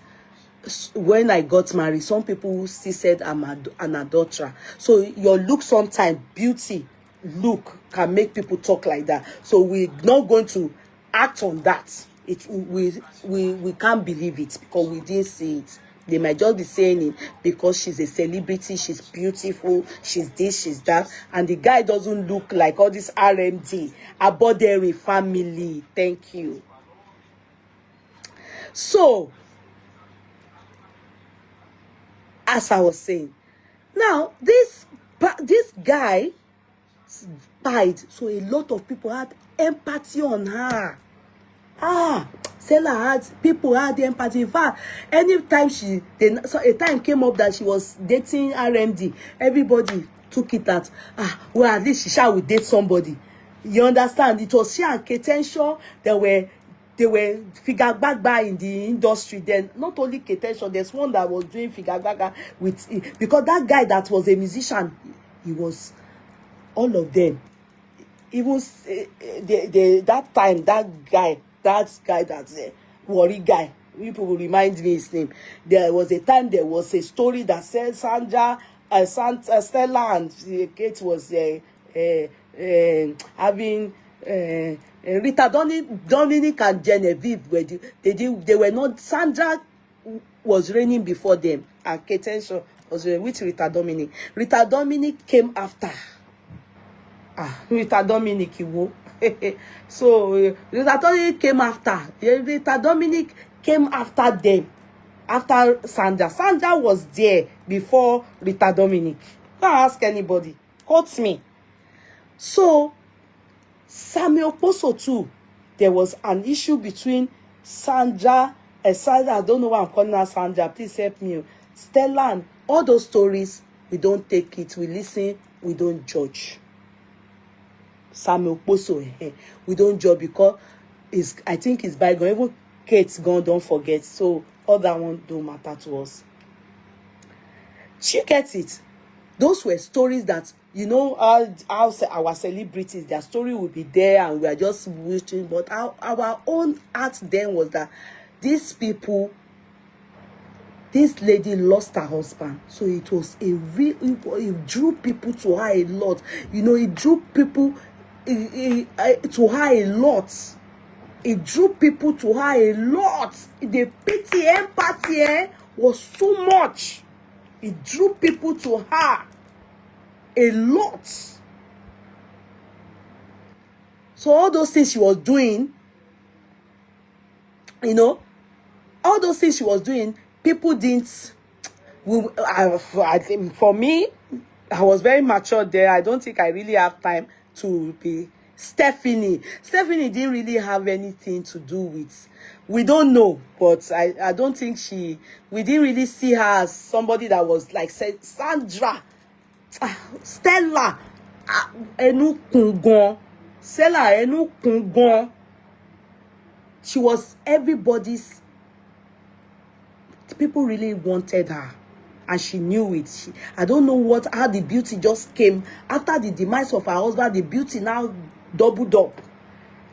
when I got married, some people still said I'm an adulterer. So your look, sometimes beauty look can make people talk like that. So we're not going to act on that. We can't believe it because we didn't see it. They might just be saying it because she's a celebrity, she's beautiful, she's this, she's that, and the guy doesn't look like all this RMD, Abodere family. Thank you. So, as I was saying, now this guy died, so a lot of people had empathy on her. Stella people had empathy. In fact, anytime so a time came up that she was dating RMD, everybody took it that well, at least she will date somebody. You understand? It was she and Ketenshaw. They were figure back in the industry. Then not only Ketenshaw, there's one that was doing figure back with, because that guy that was a musician, he was all of them. Even that time, that guy that's a worry guy. People will remind me his name. There was a time, there was a story that said Sandra, Stella and Kate was having Rita Dominic and Genevieve. They were not. Sandra was reigning before them, and Kate was with Rita Dominic. Rita Dominic came after. Rita Dominic, so Rita Dominic came after. Rita Dominic came after them, after Sandra. Sandra was there before Rita Dominic. Don't ask anybody. Quote me. So Samuel Poso too. There was an issue between Sandra and Sandra. I don't know why I'm calling her Sandra. Please help me. Stella and all those stories. We don't take it. We listen. We don't judge. Samuel Poso, we don't judge because I think it's bygone. Even Kate's gone, don't forget. So all that one don't matter to us. She gets it. Those were stories that, you know, our celebrities, their story will be there and we are just wishing. But our own art then was that these people, this lady lost her husband. So it was it drew people to her a lot. You know, it drew people to her a lot. It drew people to her a lot. The pity, empathy was so much. It drew people to her a lot. So all those things she was doing, you know, all those things she was doing, people didn't. For me, I was very mature there. I don't think I really have time to be Stephanie. Stephanie didn't really have anything to do with. We don't know, but I don't think we didn't really see her as somebody that was like Sandra, Stella, Enu Kungon, Stella Enu Kungon. She was everybody's. People really wanted her. And she knew it. I don't know how the beauty just came. After the demise of her husband, the beauty now doubled up.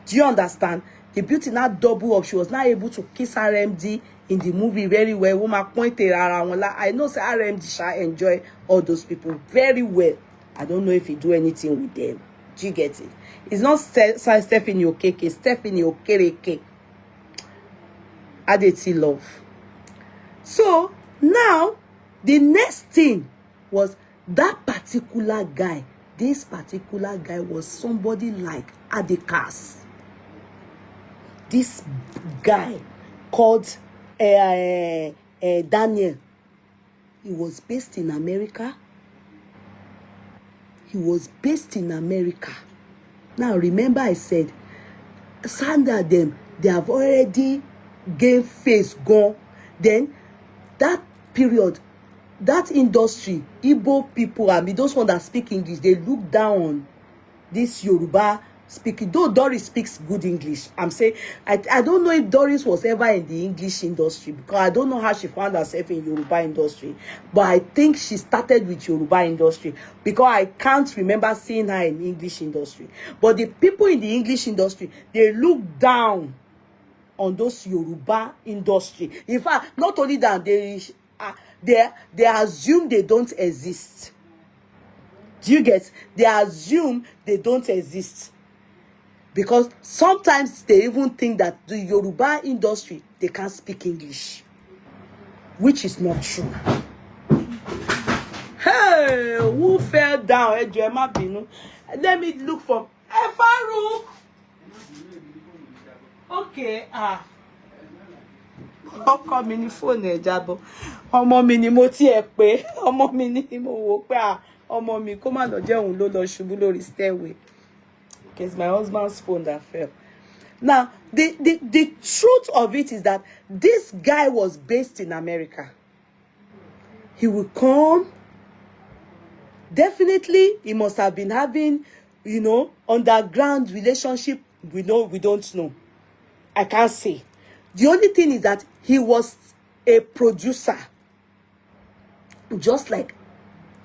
Do you understand? The beauty now doubled up. She was now able to kiss RMD in the movie very well. Woman pointed around. I know say RMD shall enjoy all those people very well. I don't know if he do anything with them. Do you get it? It's not Stephanie Okeke. It's Stephanie Okereke. Adeti love. So, now, the next thing was that particular guy. This particular guy was somebody like Adekas. this guy called Daniel. He was based in America. He was based in America. Now, remember I said, Sandra them, they have already gained face, gone. Then, that period, that industry, Igbo people, I mean, those ones that speak English, they look down on this Yoruba speaking. Though Doris speaks good English, I'm saying, I don't know if Doris was ever in the English industry, because I don't know how she found herself in Yoruba industry, but I think she started with Yoruba industry, because I can't remember seeing her in English industry. But the people in the English industry, they look down on those Yoruba industry. In fact, not only that, they assume they don't exist. Do you get? They assume they don't exist. Because sometimes they even think that the Yoruba industry, they can't speak English. Which is not true. Hey, who fell down? Let me look for Farouk. Okay, ọkọ mi ní fóònù ẹ jábọ́. Ọmọ mi ni mo tiẹ̀ pé, ọmọ mi ni mo wò pé ọmọ mi kó má lọ jẹ́ òun ló lọ ṣubú lórí stairway. It's my husband's phone that fell. Now, the truth of it is that this guy was based in America. He will come. Definitely, he must have been having, you know, underground relationship. We don't know. I can't say. The only thing is that he was a producer. Just like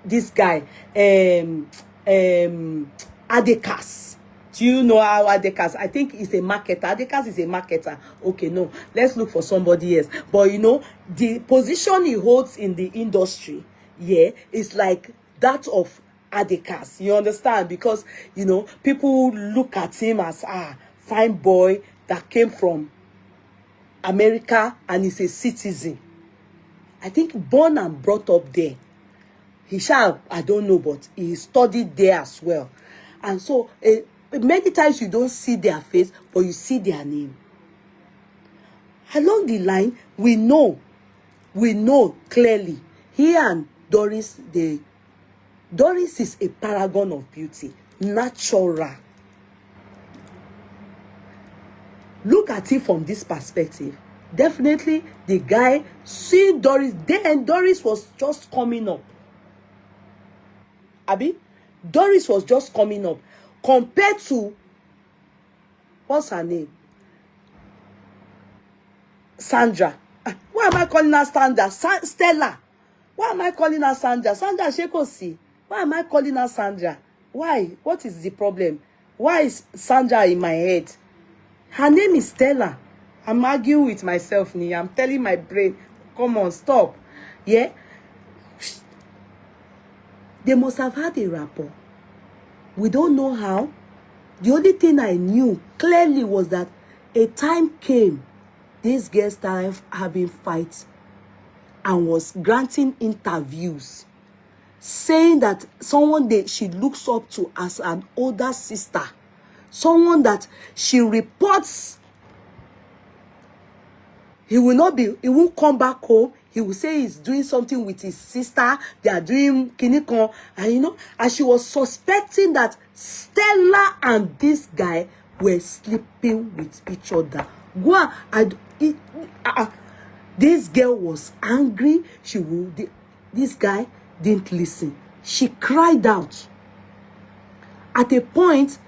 this guy, Adekas. Do you know how Adekas? I think he's a marketer. Adekas is a marketer. Okay, no. Let's look for somebody else. But, you know, the position he holds in the industry, yeah, is like that of Adekas. You understand? Because, you know, people look at him as fine boy that came from America and is a citizen. I think born and brought up there. I don't know, but he studied there as well. And so, many times you don't see their face, but you see their name. Along the line, we know clearly, he and Doris, Doris is a paragon of beauty, natural. Look at it from this perspective. Definitely, the guy, see Doris, then Doris was just coming up. Abi, Doris was just coming up. Compared to, what's her name? Sandra. Why am I calling her Sandra? Stella. Why am I calling her Sandra? Sandra Shekosi. Why am I calling her Sandra? Why? What is the problem? Why is Sandra in my head? Her name is Stella. I'm arguing with myself, Nia. I'm telling my brain, come on, stop. Yeah? They must have had a rapport. We don't know how. The only thing I knew clearly was that a time came, this girl started having fights and was granting interviews, saying that someone that she looks up to as an older sister, someone that she reports, he won't come back home. He will say he's doing something with his sister. They are doing kinikon. And you know, and she was suspecting that Stella and this guy were sleeping with each other. This girl was angry. This guy didn't listen. She cried out. At a point,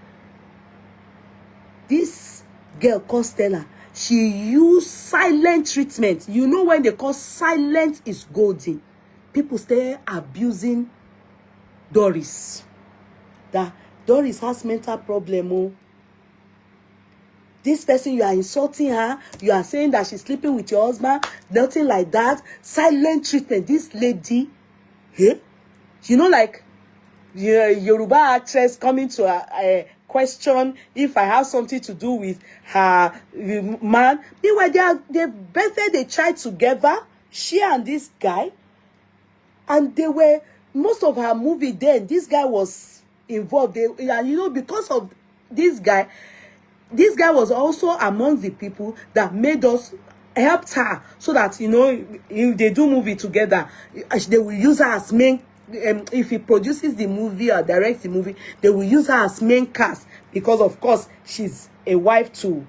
this girl called Stella, she used silent treatment. You know when they call silent is golden. People stay abusing Doris. That Doris has mental problem. Oh. This person, you are insulting her. You are saying that she's sleeping with your husband. Nothing like that. Silent treatment. This lady, you know, like Yoruba actress coming to a question if I have something to do with her man. They tried together, she and this guy, and they were most of her movie then. This guy was involved. You know, because of this guy, this guy was also among the people that made us, helped her, so that, you know, if they do movie together, they will use her as main, if he produces the movie or directs the movie, they will use her as main cast, because of course she's a wife to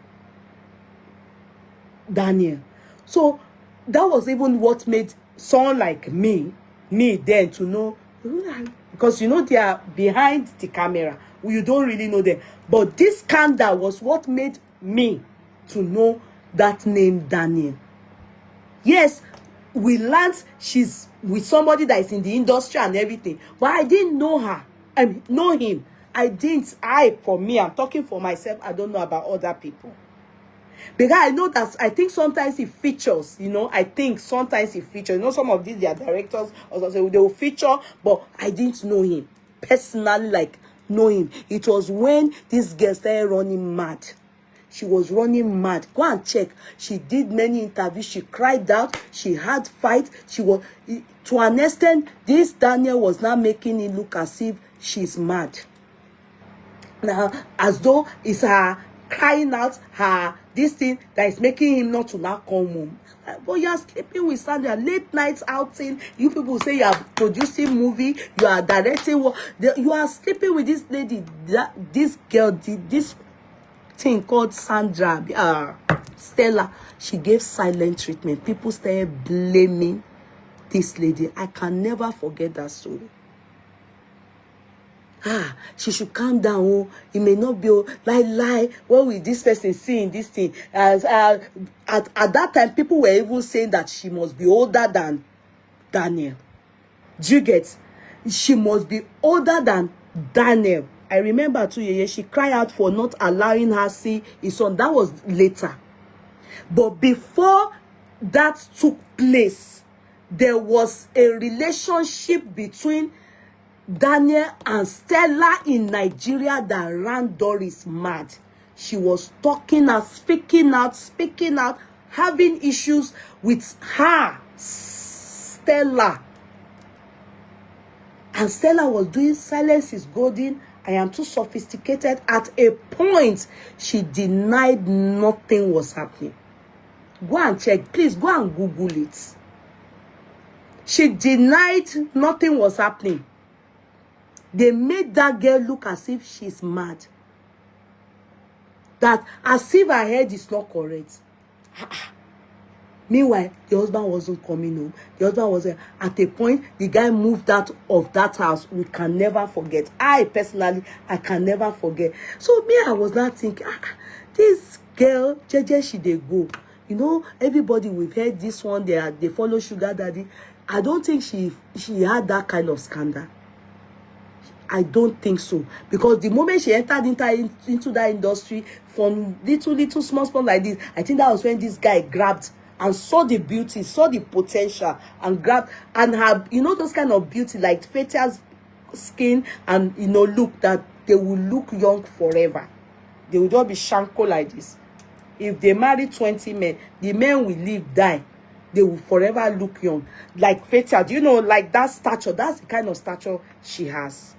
Daniel. So that was even what made someone like me then to know, because you know they are behind the camera, you don't really know them, but this scandal was what made me to know that name Daniel. Yes, we learned she's with somebody that is in the industry and everything, but I didn't know her. I mean, know him. For me, I'm talking for myself, I don't know about other people. Because I know that, I think sometimes it features, you know, you know, some of these, their directors, or something, they will feature, but I didn't know him personally, like, know him. It was when this girl started running mad. She was running mad. Go and check. She did many interviews. She cried out. She had fight. She was, to an extent, this Daniel was now making it look as if she's mad. Now, as though it's her crying out, her this thing that is making him not to now come home. But you are sleeping with Sandra, late nights outing. You people say you are producing movie, you are directing. You are sleeping with this lady. This girl did this thing called Sandra, Stella. She gave silent treatment. People started blaming this lady. I can never forget that story. She should calm down. Oh, it may not be lie. What will this person see in this thing? At that time, people were even saying that she must be older than Daniel. Do you get? She must be older than Daniel. I remember too, she cried out for not allowing her see his son. That was later. But before that took place, there was a relationship between Daniel and Stella in Nigeria that ran Doris mad. She was talking out, speaking out, having issues with her, Stella. And Stella was doing silence is golden. I am too sophisticated. At a point, she denied nothing was happening. Go and check. Please go and Google it. She denied nothing was happening. They made that girl look as if she's mad. That as if her head is not correct. Meanwhile, the husband wasn't coming home. The husband was at a point, the guy moved out of that house. We can never forget. I personally can never forget. So me, I was not thinking, this girl, Jeje, she dey go. You know, everybody, we've heard this one, they follow Sugar Daddy. I don't think she had that kind of scandal. I don't think so. Because the moment she entered into that industry, from little small like this, I think that was when this guy grabbed and saw the beauty, saw the potential, and grabbed, and had, you know, those kind of beauty, like Fetia's skin, and, you know, look, that they will look young forever. They will just be shanko like this. If they marry 20 men, the men will live, die. They will forever look young. Like Fetia, do you know, like that stature, that's the kind of stature she has.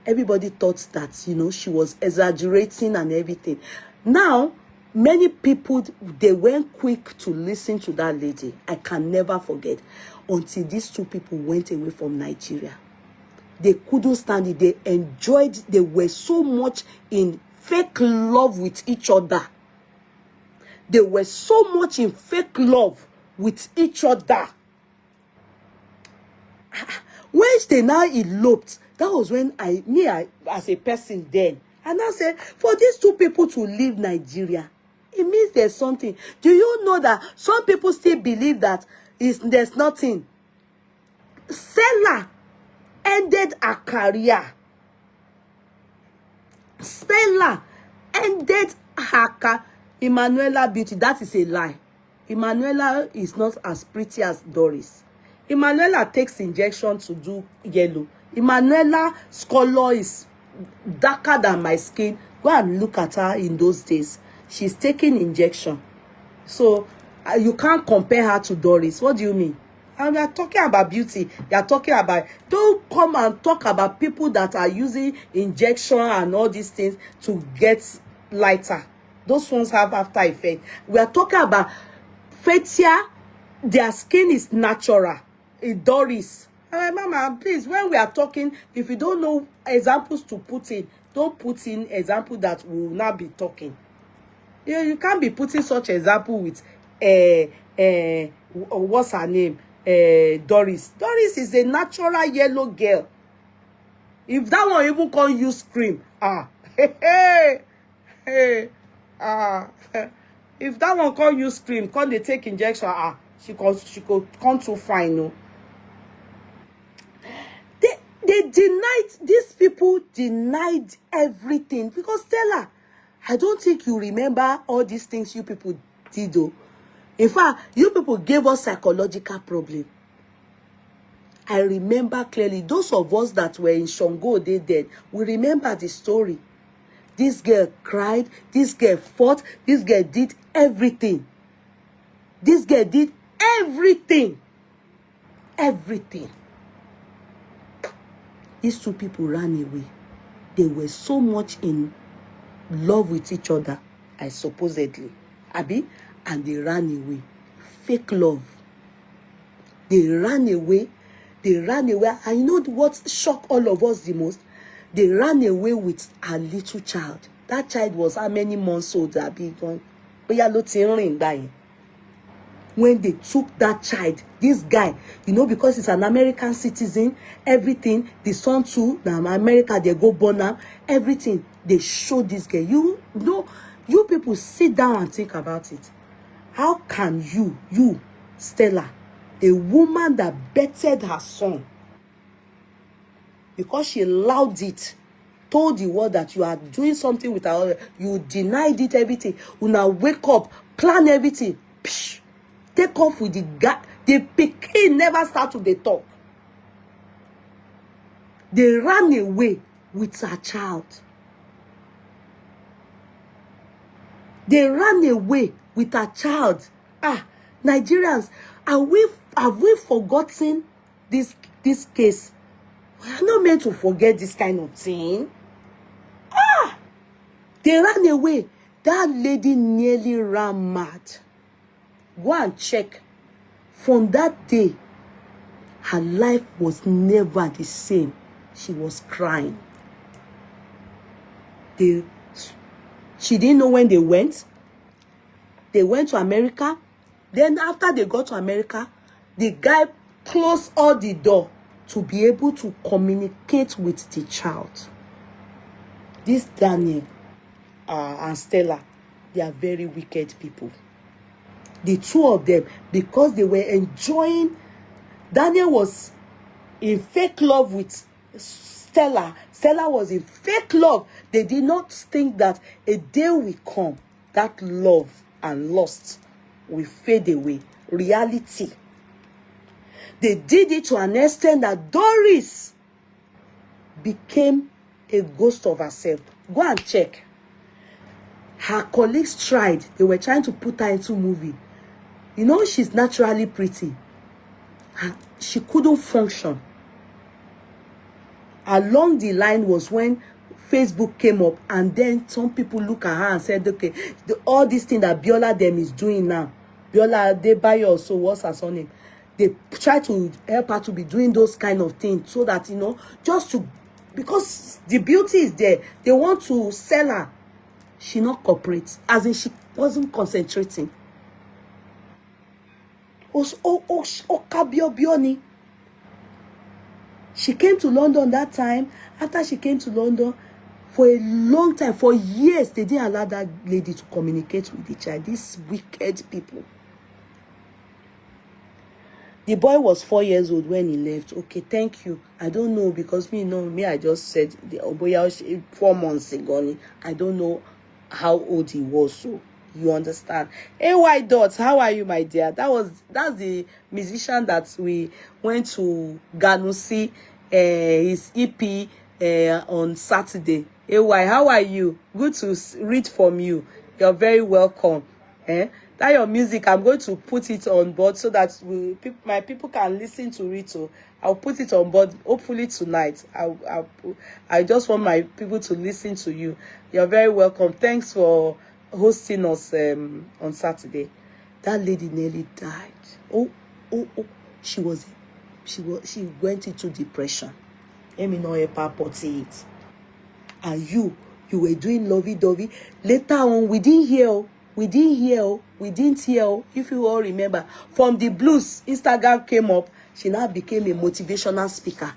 Everybody thought that, you know, she was exaggerating and everything. Now, many people, they went quick to listen to that lady. I can never forget. Until these two people went away from Nigeria. They couldn't stand it. They enjoyed, they were so much in fake love with each other. They were so much in fake love with each other. When they now eloped, that was when I, as a person then, and I said, for these two people to leave Nigeria, it means there's something. Do you know that some people still believe that there's nothing? Stella ended her career. Stella ended her career. Emanuela Beauty, that is a lie. Emanuela is not as pretty as Doris. Emanuela takes injection to do yellow. Emanuela's color is darker than my skin. Go and look at her in those days. She's taking injection. So, you can't compare her to Doris. What do you mean? And we are talking about beauty. They are talking about, don't come and talk about people that are using injection and all these things to get lighter. Those ones have after effect. We are talking about facial, their skin is natural. Doris. Mama, please, when we are talking, if you don't know examples to put in, don't put in example that we will not be talking. You can't be putting such example with what's her name? Doris. Doris is a natural yellow girl. If that one even can't use cream, if that one can't use cream, can't they take injection? She could come too fine, no. They denied, these people denied everything because Stella, I don't think you remember all these things you people did though. In fact, you people gave us psychological problem. I remember clearly, those of us that were in Shango, they did. We remember the story. This girl cried, this girl fought, this girl did everything. This girl did everything. Everything. These two people ran away. They were so much in love with each other, I supposedly. Abi? And they ran away. Fake love. They ran away. They ran away. And you know what shocked all of us the most? They ran away with a little child. That child was how many months old? When they took that child, this guy, you know, because he's an American citizen, everything, the son too, now America, they go born now, everything, they show this guy. You know, you people sit down and think about it. How can you, Stella, a woman that bettered her son, because she allowed it, told the world that you are doing something with her, you denied it, everything, you now wake up, plan everything, psh, take off with the guy. The pikin never start to the talk. They ran away with her child. They ran away with her child. Nigerians, have we forgotten this case? We are not meant to forget this kind of thing. They ran away. That lady nearly ran mad. Go and check. From that day, her life was never the same. She was crying. She didn't know when they went. They went to America. Then after they got to America, the guy closed all the door to be able to communicate with the child. This Daniel and Stella, they are very wicked people. The two of them, because they were enjoying, Daniel was in fake love with Stella. Stella was in fake love. They did not think that a day will come, that love and lust will fade away. Reality. They did it to an extent that Doris became a ghost of herself. Go and check. Her colleagues tried. They were trying to put her into movie. You know, she's naturally pretty. She couldn't function. Along the line was when Facebook came up, and then some people look at her and said, okay, all this thing that Biola them is doing now, Biola, they buy also, what's her son name? They try to help her to be doing those kind of things so that, you know, just to, because the beauty is there, they want to sell her. She not cooperates, as in she wasn't concentrating. She came to London that time. After she came to London, for a long time, for years, they didn't allow that lady to communicate with the child. These wicked people. The boy was 4 years old when he left. Okay, thank you. I don't know, because I just said the boy 4 months ago. I don't know how old he was, so you understand. AY Dots, how are you, my dear? That's the musician that we went to GANUSI, his EP on Saturday. AY, how are you? Good to read from you. You're very welcome. that your music, I'm going to put it on board so that my people can listen to it. So I'll put it on board hopefully tonight. I just want my people to listen to you. You're very welcome. Thanks for hosting us on Saturday. That lady nearly died. Oh, she went into depression. Let me know if I put it. And you were doing lovey-dovey. Later on, we didn't hear. If you all remember, from the blues, Instagram came up. She now became a motivational speaker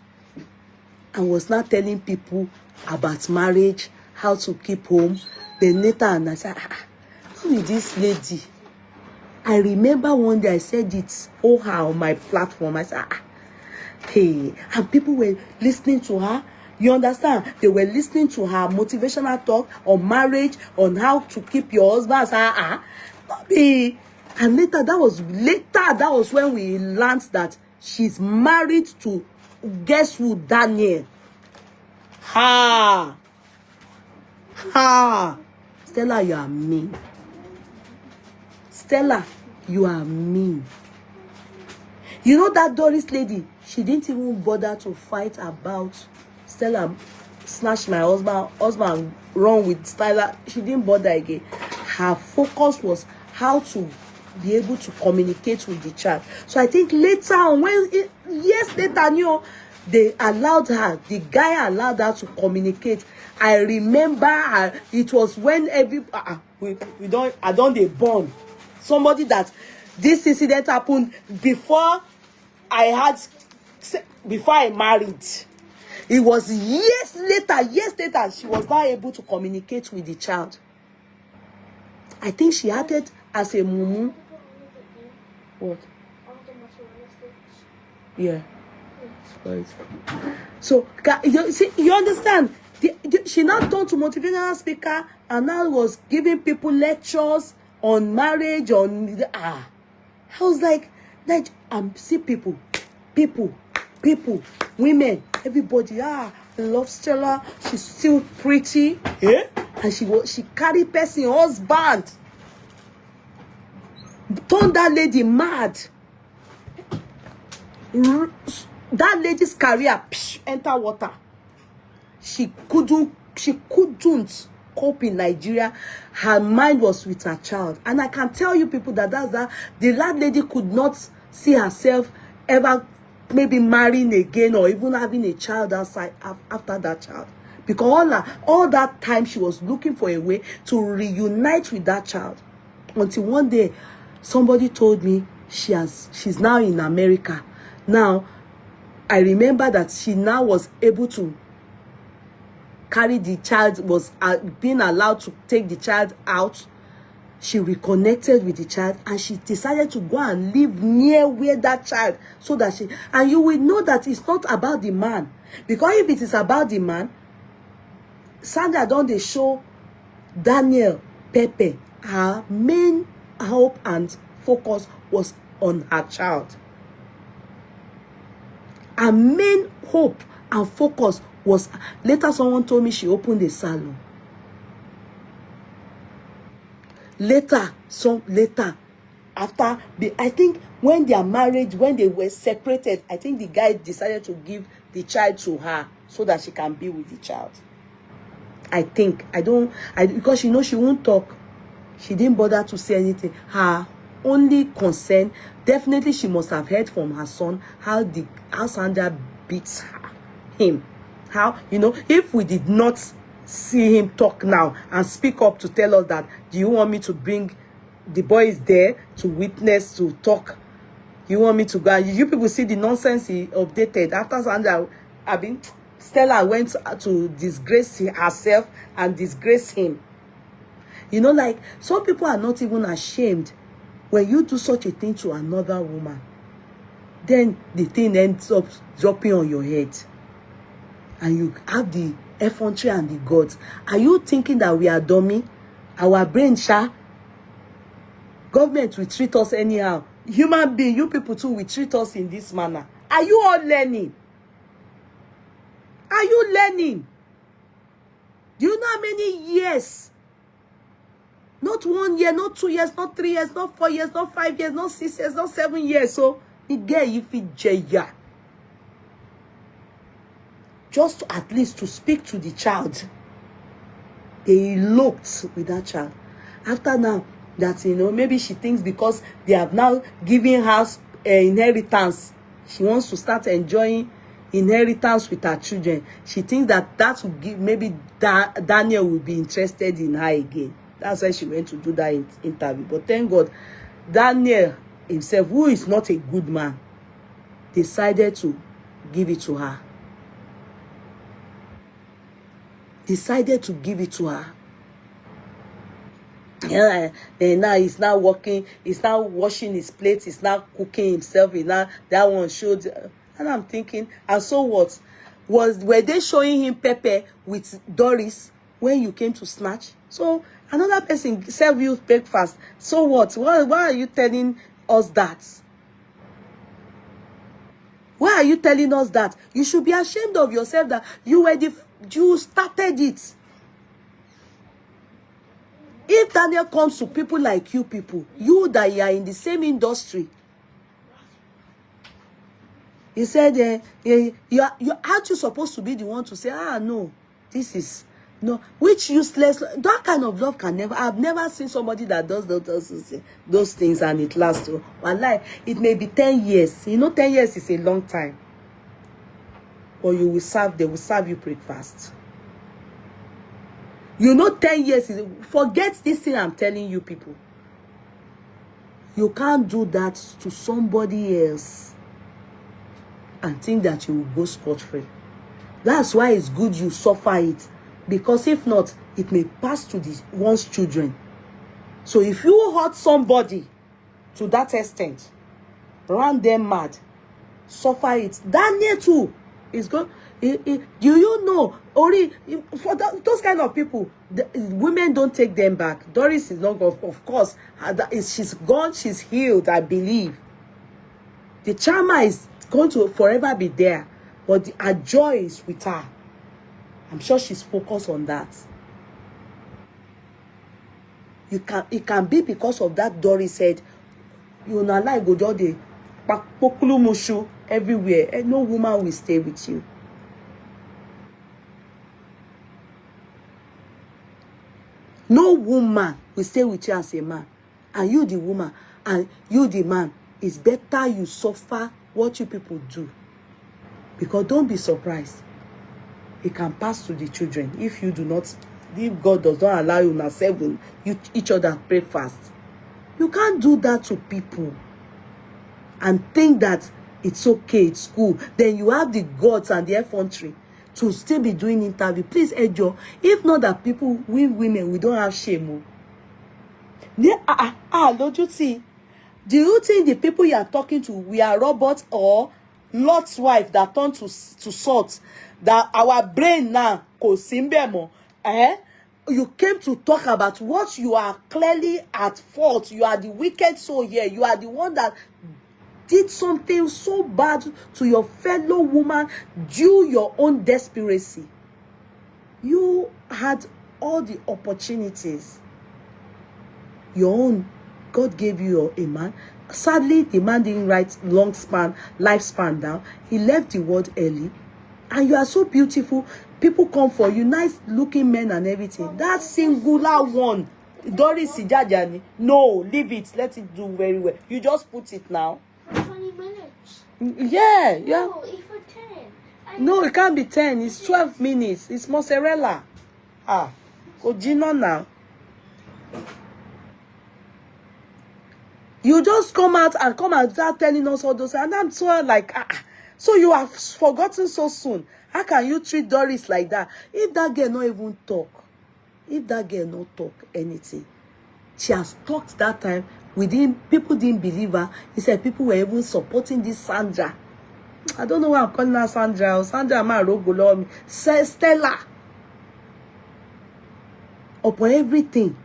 and was now telling people about marriage, how to keep home. Then later, and I said, who is this lady? I remember one day I said it on my platform. I said, hey, and people were listening to her. You understand? They were listening to her motivational talk on marriage, on how to keep your husband. And later, that was when we learned that she's married to, guess who? Daniel. Stella, you are mean. Stella, you are mean. You know that Doris lady, she didn't even bother to fight about Stella snatched my husband run with Stella. She didn't bother again. Her focus was how to be able to communicate with the child. So I think later on, years later, they allowed her, the guy allowed her to communicate. I remember it was when I don't born somebody that this incident happened before I married. It was years later she was not able to communicate with the child. I think she acted as a mumu. What? Yeah. Right. So you understand? She now turned to motivational speaker and now was giving people lectures on marriage, I was like see people, women, everybody. I love Stella. She's still pretty. Yeah. And she carried person husband. Turned that lady mad. That lady's career enter water. She couldn't cope in Nigeria. Her mind was with her child. And I can tell you people that the landlady could not see herself ever maybe marrying again or even having a child outside after that child. Because all that time she was looking for a way to reunite with that child. Until one day somebody told me she's now in America. Now I remember that she now was able to carry the child, was being allowed to take the child out. She reconnected with the child and she decided to go and live near where that child, so that and you will know that it's not about the man. Because if it is about the man, Sandra don't they show Daniel Pepe, her main hope and focus was on her child. Her main hope and focus was, later someone told me she opened a salon. Later, after I think when their marriage, when they were separated, I think the guy decided to give the child to her so that she can be with the child. I think, because she won't talk. She didn't bother to say anything. Her only concern, definitely she must have heard from her son how Sandra beats him. How, if we did not see him talk now and speak up to tell us that, do you want me to bring the boys there to witness, to talk? You want me to go? You people see the nonsense he updated after Sandra, Stella went to disgrace herself and disgrace him. Like some people are not even ashamed when you do such a thing to another woman. Then the thing ends up dropping on your head. And you have the effrontery and the guts. Are you thinking that we are dummy? Our brain, government will treat us anyhow. Human being, you people too will treat us in this manner. Are you all learning? Are you learning? Do you know how many years Not 1 year, not 2 years, not 3 years, not 4 years, not 5 years, not 6 years, not 7 years. So, again, if it jaya, just at least to speak to the child. They eloped with that child. After now, that, maybe she thinks because they have now given her inheritance, she wants to start enjoying inheritance with her children. She thinks that will give, maybe Daniel will be interested in her again. That's why she went to do that interview. But thank God, Daniel himself, who is not a good man, decided to give it to her. Decided to give it to her. Yeah, and now he's now working, he's now washing his plates, he's now cooking himself, that one showed. And I'm thinking, and so what? Were they showing him pepper with Doris when you came to snatch? So another person serve you breakfast. So what? Why are you telling us that? Why are you telling us that? You should be ashamed of yourself that you started it. If Daniel comes to people like you people, you that you are in the same industry, he said, aren't you supposed to be the one to say, no, this is, no, which useless, that kind of love can never, I've never seen somebody that does those things and it lasts. Wallahi, it may be 10 years. 10 years is a long time. But they will serve you breakfast. 10 years is, forget this thing I'm telling you people. You can't do that to somebody else and think that you will go scot-free. That's why it's good you suffer it. Because if not, it may pass to one's children. So if you hurt somebody to that extent, run them mad, suffer it. Daniel too is going. Do you know? Only for those kind of people, women don't take them back. Doris is not, of course. She's gone. She's healed. I believe. The charmer is going to forever be there, but her joy is with her. I'm sure she's focused on that. It can be because of that. Doris said, "You know, like go do the pakpokulu mushu everywhere, and no woman will stay with you." No woman will stay with you as a man. And you the woman, and you the man, it's better you suffer what you people do. Because don't be surprised. It can pass to the children if you do not, if God does not allow you to serve you each other breakfast. You can't do that to people and think that it's okay, it's cool. Then you have the guts and the effrontery to still be doing interview. Please, Ejo, if not that people, we women, we don't have shame. Don't you see? Do you think the people you are talking to, we are robots or Lot's wife that turned to salt? That our brain now, you came to talk about what you are clearly at fault. You are the wicked soul here. You are the one that did something so bad to your fellow woman due your own desperacy. You had all the opportunities. Your own. God gave you a man. Sadly, the man didn't write lifespan down. He left the world early. And you are so beautiful. People come for you, nice looking men and everything. That singular one, Doris Shege, no, leave it. Let it do very well. You just put it now. 20 minutes. Yeah. No, it's for 10. No, it can't be 10. It's 12 minutes. It's mozzarella. Ojino now. You just come out and start telling us all those. And I'm so like, so you have forgotten so soon. How can you treat Doris like that? If that girl not even talk, if that girl not talk anything, she has talked that time. People didn't believe her. He said people were even supporting this Sandra. I don't know why I'm calling her Sandra. Sandra Marogolo, Stella. Upon everything,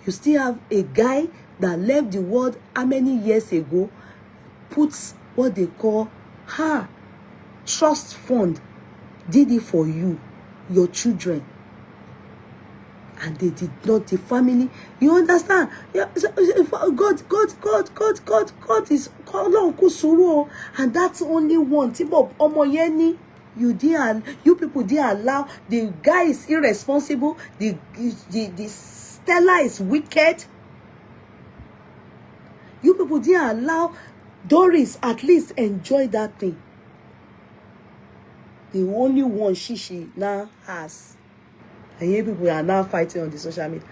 you still have a guy that left the world how many years ago, puts what they call trust fund, did it for you, your children. And they did not, the family, you understand? Yeah, God is God, and that's only one. You people didn't allow. The guy is irresponsible. The Stella is wicked. You people didn't allow Doris at least enjoy that thing. The only one she now has. And you people are now fighting on the social media.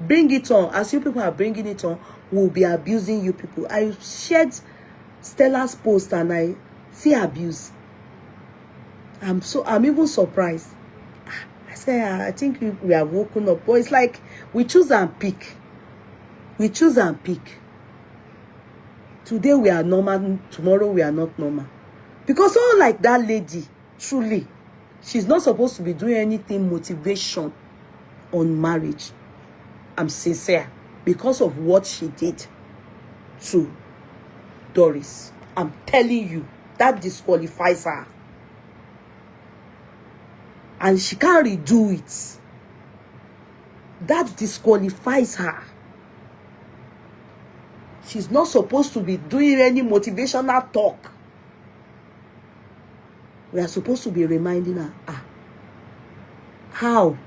Bring it on. As you people are bringing it on, we'll be abusing you people. I shared Stella's post and I see abuse. I'm even surprised. I say, I think we have woken up. But it's like we choose and pick. We choose and pick. Today we are normal, tomorrow we are not normal. Because all like that lady, truly, she's not supposed to be doing anything motivation on marriage. I'm sincere. Because of what she did to Doris. I'm telling you, that disqualifies her. And she can't redo it. That disqualifies her. She's not supposed to be doing any motivational talk. We are supposed to be reminding her, how?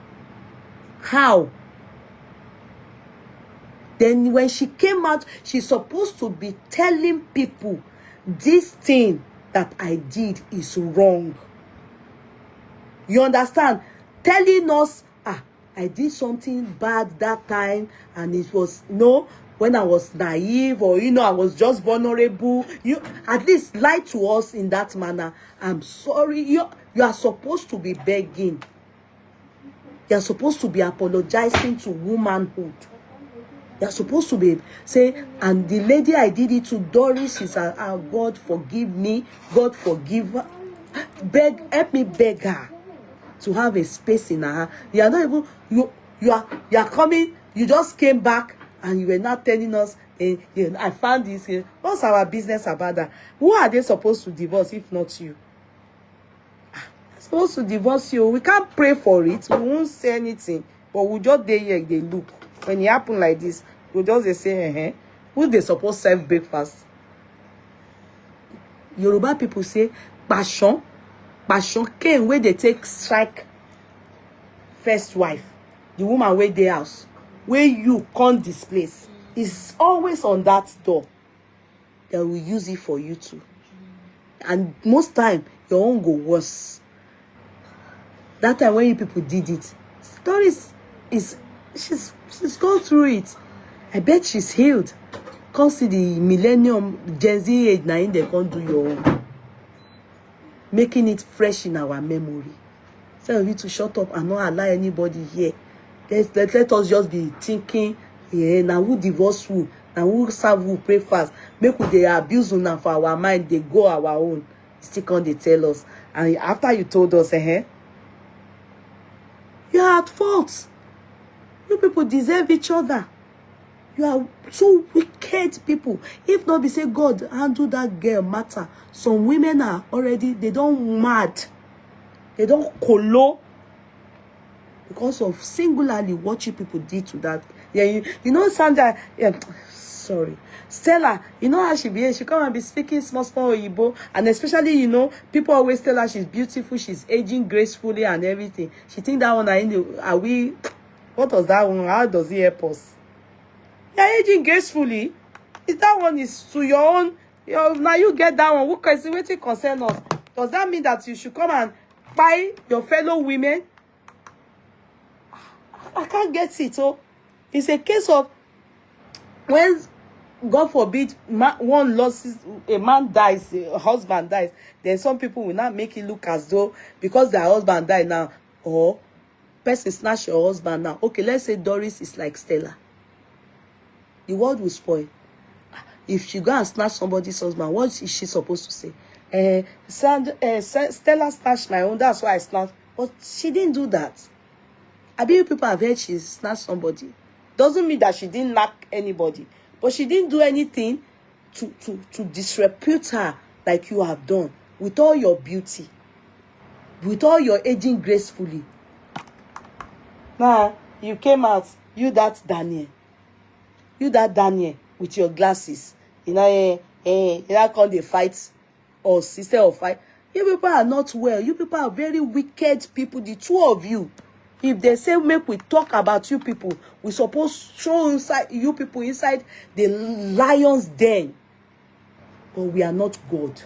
Then when she came out, she's supposed to be telling people, this thing that I did is wrong. You understand? Telling us, I did something bad that time, and it was, when I was naive, or, I was just vulnerable. You at least lie to us in that manner. I'm sorry. You are supposed to be begging. You are supposed to be apologizing to womanhood. You are supposed to be saying, and the lady I did it to, Doris, is God forgive me. God forgive her. Help me beg her to have a space in her. You are not even, you are coming, you just came back and you were not telling us, I found this. What's our business about that? Who are they supposed to divorce if not you? They're supposed to divorce you. We can't pray for it. We won't say anything. But we'll just there here, they look. When it happen like this, we'll just say, who they supposed to serve breakfast? Yoruba people say, passion came where they take strike first wife, the woman where they house, where you can't displace. It's always on that door. They will use it for you too. And most time, your own go worse. That time when you people did it, Doris she's gone through it. I bet she's healed. Come see the millennium Gen Z age now, they can't do your own. Making it fresh in our memory. Tell you to shut up and not allow anybody here. Let us just be thinking, now who divorce who, now who serve who, pray fast. Make they abuse una for our mind, they go our own. Still can't they tell us. And after you told us, you are at fault. You people deserve each other. You are two wicked people. If not be say God handle that girl matter. Some women are already, they don't mad. They don't colo. Because of singularly what you people did to that. Yeah, you know Sandra, sorry. Stella, you know how she be? She come and be speaking small Oyibo. And especially, people always tell her she's beautiful, she's aging gracefully and everything. She think that one, what was that one? How does it help us? You're aging gracefully. If that one is to your own, now you get that one. Who concern us? Does that mean that you should come and buy your fellow women? I can't get it. So it's a case of when, God forbid, one loses, a man dies, a husband dies, then some people will not make it look as though because their husband died now, or person snatch your husband now. Okay, let's say Doris is like Stella. The world will spoil. If she go and snatch somebody's husband, what is she supposed to say? Stella snatched my own, that's why I snatched. But she didn't do that. I believe people have heard she snatched somebody. Doesn't mean that she didn't knock anybody. But she didn't do anything to disrepute her like you have done. With all your beauty. With all your aging gracefully. Now, you came out, you that Daniel with your glasses, you now call the fight or sister of fight. You people are not well. You people are very wicked people, the two of you. If they say make we talk about you people, we suppose throw inside you people inside the lion's den. But we are not God.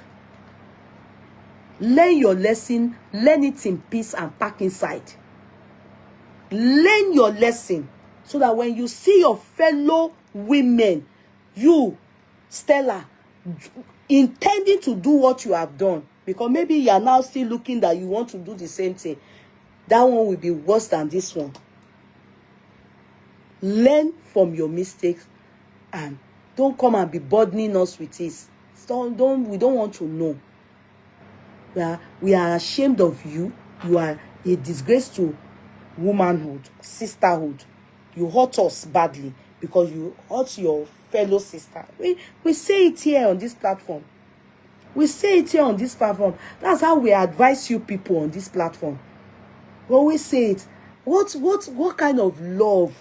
Learn your lesson, learn it in peace and pack inside. Learn your lesson so that when you see your fellow women, you, Stella, intending to do what you have done, because maybe you are now still looking that you want to do the same thing, that one will be worse than this one. Learn from your mistakes and don't come and be burdening us with this. We don't want to know. We are ashamed of you. You are a disgrace to womanhood, sisterhood. You hurt us badly because you hurt your fellow sister. We say it here on this platform. We say it here on this platform. That's how we advise you people on this platform. We always say it. What kind of love?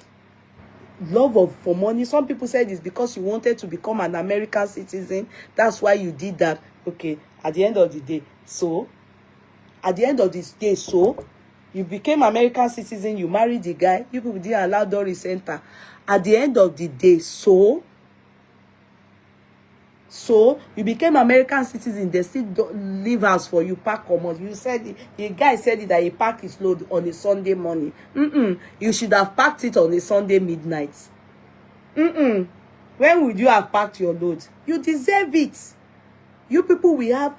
Love for money. Some people said it's because you wanted to become an American citizen. That's why you did that. Okay, at the end of the day, so you became American citizen, you married the guy, you people didn't allow Doris enter. At the end of the day, so you became American citizen, they still don't leave house for you, pack common. You said the guy said it that he packed his load on a Sunday morning. You should have packed it on a Sunday midnight. When would you have packed your load? You deserve it. You people will have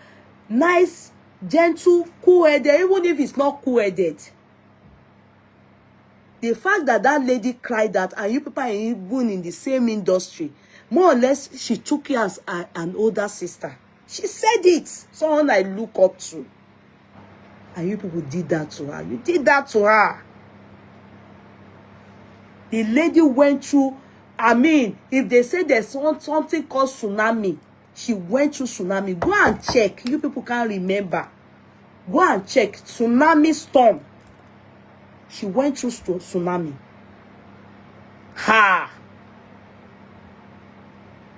nice, gentle, cool-headed, even if it's not cool-headed. The fact that that lady cried that, and you people are even in the same industry, more or less, she took you as an older sister. She said it. Someone I look up to. And you people did that to her. You did that to her. The lady went through, I mean, if they say there's something called tsunami, she went through tsunami. Go and check. You people can't remember. Go and check. Tsunami storm. She went through tsunami. Ha!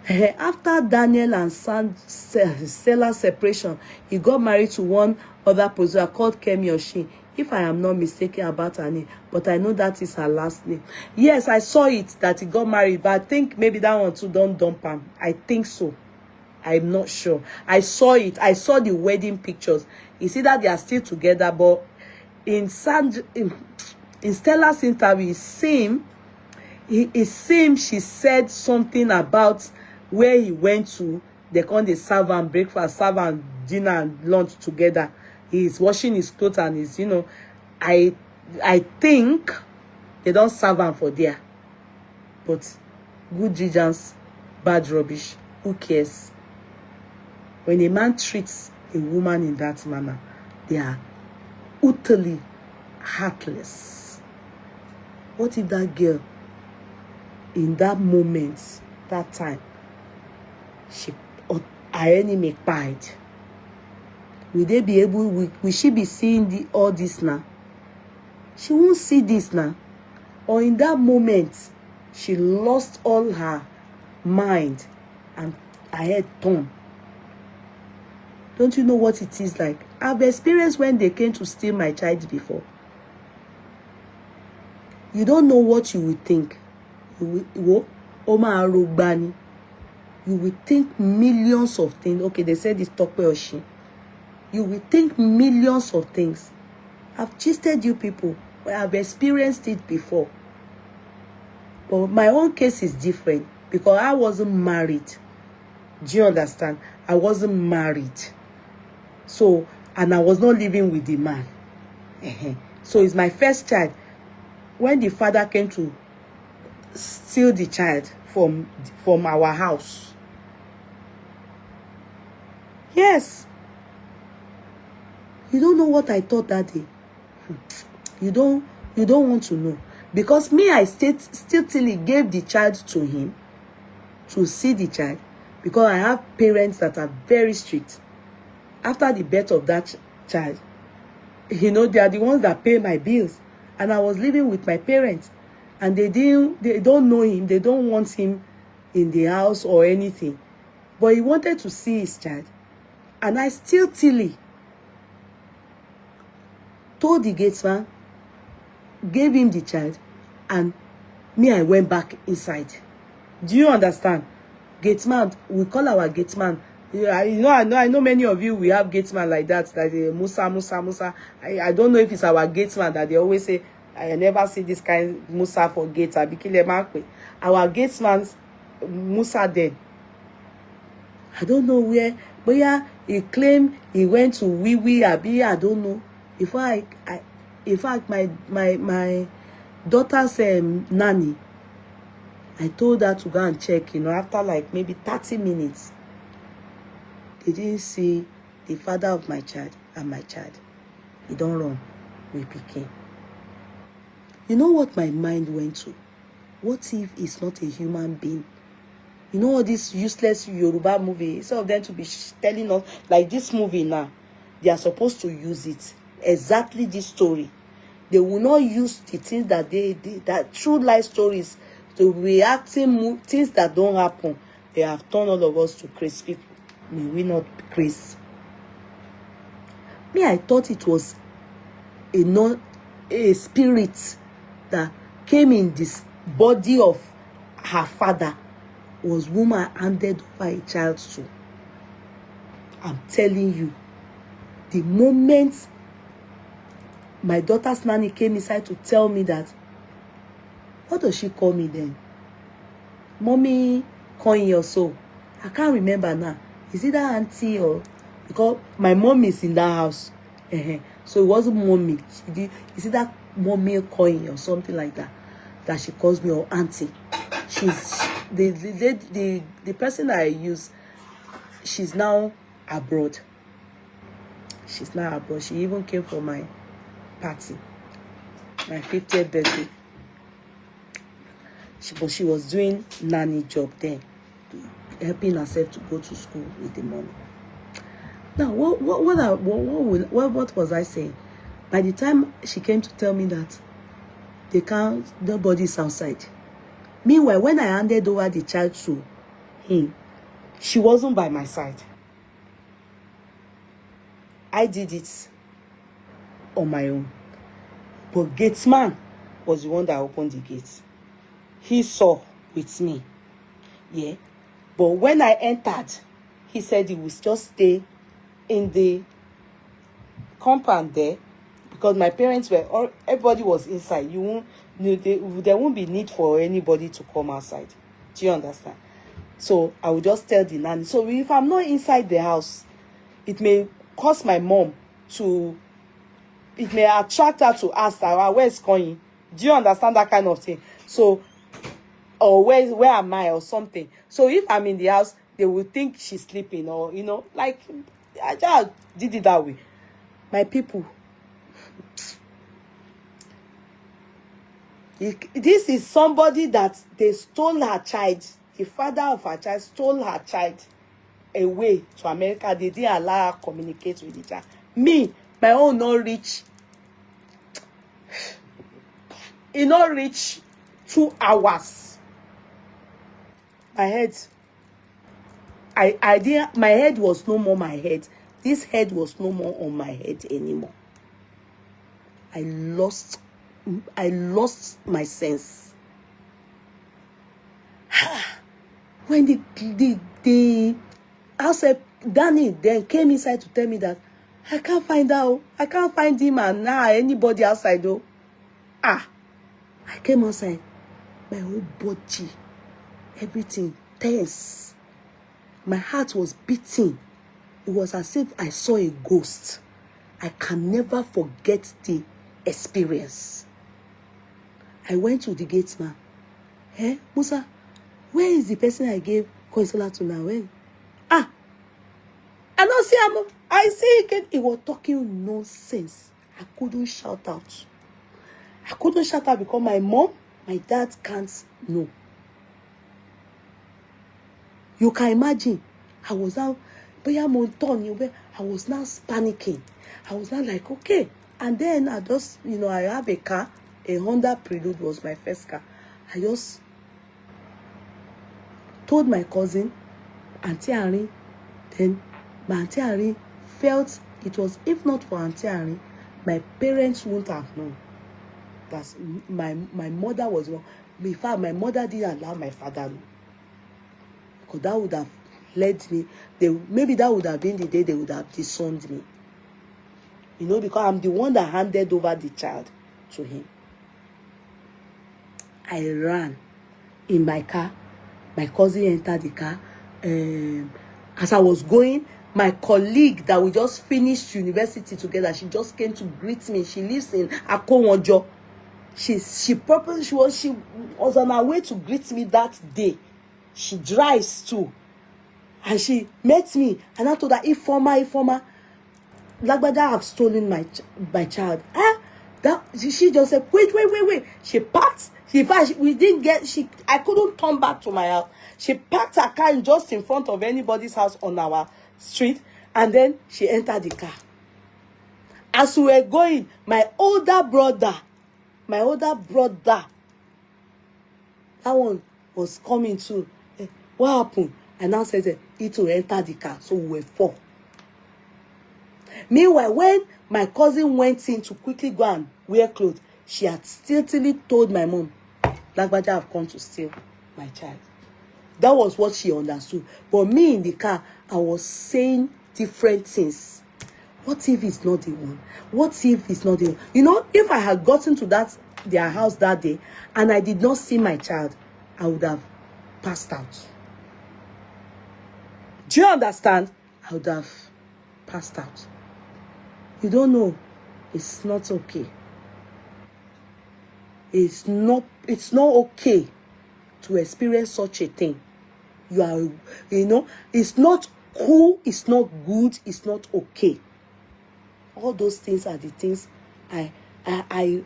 After Daniel and Stella's separation, he got married to one other producer called Kemi Oshin. If I am not mistaken about her name, but I know that is her last name. Yes, I saw it that he got married, but I think maybe that one too don't dump him. I think so. I'm not sure. I saw it. I saw the wedding pictures. You see that they are still together, but in Stella's interview, it seemed she said something about where he went to. They come they serve and breakfast, serve and dinner and lunch together. He's washing his clothes and he's, I think they don't serve him for there. But good riddance, bad rubbish. Who cares? When a man treats a woman in that manner, they are utterly heartless. What if that girl, in that moment, that time, her enemy pied? Will they be able? Will she be seeing all this now? She won't see this now. Or in that moment, she lost all her mind and her head turned. Don't you know what it is like? I've experienced when they came to steal my child before. You don't know what you will think. You will think millions of things. Okay, they said it's Tope Oshin. You will think millions of things. I've gisted you people. I've experienced it before. But my own case is different because I wasn't married. Do you understand? I wasn't married. So, and I was not living with the man. So it's my first child. When the father came to steal the child from our house. Yes. You don't know what I thought that day. You don't want to know. Because me, I still till he gave the child to him to see the child. Because I have parents that are very strict. After the birth of that child, they are the ones that pay my bills. And I was living with my parents. and they don't know him, they don't want him in the house or anything, but he wanted to see his child. And I still tilly told the gatesman, gave him the child, and me, I went back inside. Do you understand? Gatesman, we call our gatesman. Yeah, I know many of you, we have gatesman like that, like Musa. I don't know if it's our gatesman that they always say, I never see this kind Musa for gates. Our gatesman, Musa dead. I don't know where, but yeah, he claimed he went to Abi, I don't know. In fact, my daughter's nanny, I told her to go and check, after like maybe 30 minutes. They didn't see the father of my child and my child. He don't run with Pikin. You know what my mind went to? What if he's not a human being? You know all this useless Yoruba movie, instead of them to be telling us, like this movie now, they are supposed to use it. Exactly this story. They will not use the things that that true life stories to reacting things that don't happen. They have turned all of us to crazy people. May we not be crazy. Me, I thought it was a spirit that came in this body of her father, was woman handed over a child to. I'm telling you, the moment my daughter's nanny came inside to tell me that, what does she call me then? Mommy Coin or so. I can't remember now. Is it that auntie or, because my mom is in that house. So it wasn't mommy. Is it that mommy Coin or something like that? That she calls me, or auntie. She's the person that I use. She's now abroad. She's now abroad. She even came for my party, my 50th birthday. But she was doing nanny job then, helping herself to go to school with the money. Now, what was I saying? By the time she came to tell me that nobody's outside. Meanwhile, when I handed over the child to him, she wasn't by my side. I did it on my own. But gatesman was the one that opened the gate. He saw with me. Yeah. But when I entered, he said he would just stay in the compound there, because my parents were, everybody was inside. There won't be need for anybody to come outside. Do you understand? So I would just tell the nanny. So if I'm not inside the house, it may cause my mom to, it may attract her to ask her, where's going? Do you understand that kind of thing? So, or where am I or something. So if I'm in the house, they will think she's sleeping, or, like, I just did it that way. My people, this is somebody that they stole her child. The father of her child stole her child away to America. They didn't allow her to communicate with the child. Me, my own not reach. It not reach 2 hours. My head, I didn't, my head was no more my head. This head was no more on my head anymore. I lost my sense. When the outside Danny then came inside to tell me that I can't find out. I can't find him and now anybody outside though. I came outside. My whole body, everything tense. My heart was beating. It was as if I saw a ghost. I can never forget the experience. I went to the gatesman. Musa, where is the person I gave consoler to now? When? I don't see him. I see again. He was talking nonsense. I couldn't shout out. Because my mom, my dad can't know. You can imagine. I was now, I was now panicking. I was now like, okay. And then I just, I have a car. A Honda Prelude was my first car. I just told my cousin, Auntie Henry. Then my Auntie Henry felt it was, if not for Auntie Henry, my parents wouldn't have known that my mother was wrong. In fact, my mother didn't allow my father know, because that would have led me. Maybe that would have been the day they would have disowned me. You know, because I'm the one that handed over the child to him. I ran in my car. My cousin entered the car. As I was going, my colleague that we just finished university together, she just came to greet me. She lives in Akowonjo. She was on her way to greet me that day. She drives too. And she met me. And I told her, Ifoma, Lagbaja have stolen my child. She just said, wait. She packed. I couldn't turn back to my house. She parked her car just in front of anybody's house on our street. And then she entered the car. As we were going, my older brother, that one was coming too. What happened? And now said, it will enter the car. So we were 4. Meanwhile, when my cousin went in to quickly go and wear clothes, she had still told my mom, Lagbaja have come to steal my child. That was what she understood. But me in the car, I was saying different things. What if it's not the one? What if it's not the one? You know, if I had gotten to their house that day and I did not see my child, I would have passed out. Do you understand? I would have passed out. You don't know. It's not okay. It's not okay to experience such a thing. It's not cool, it's not good, it's not okay. All those things are the things and you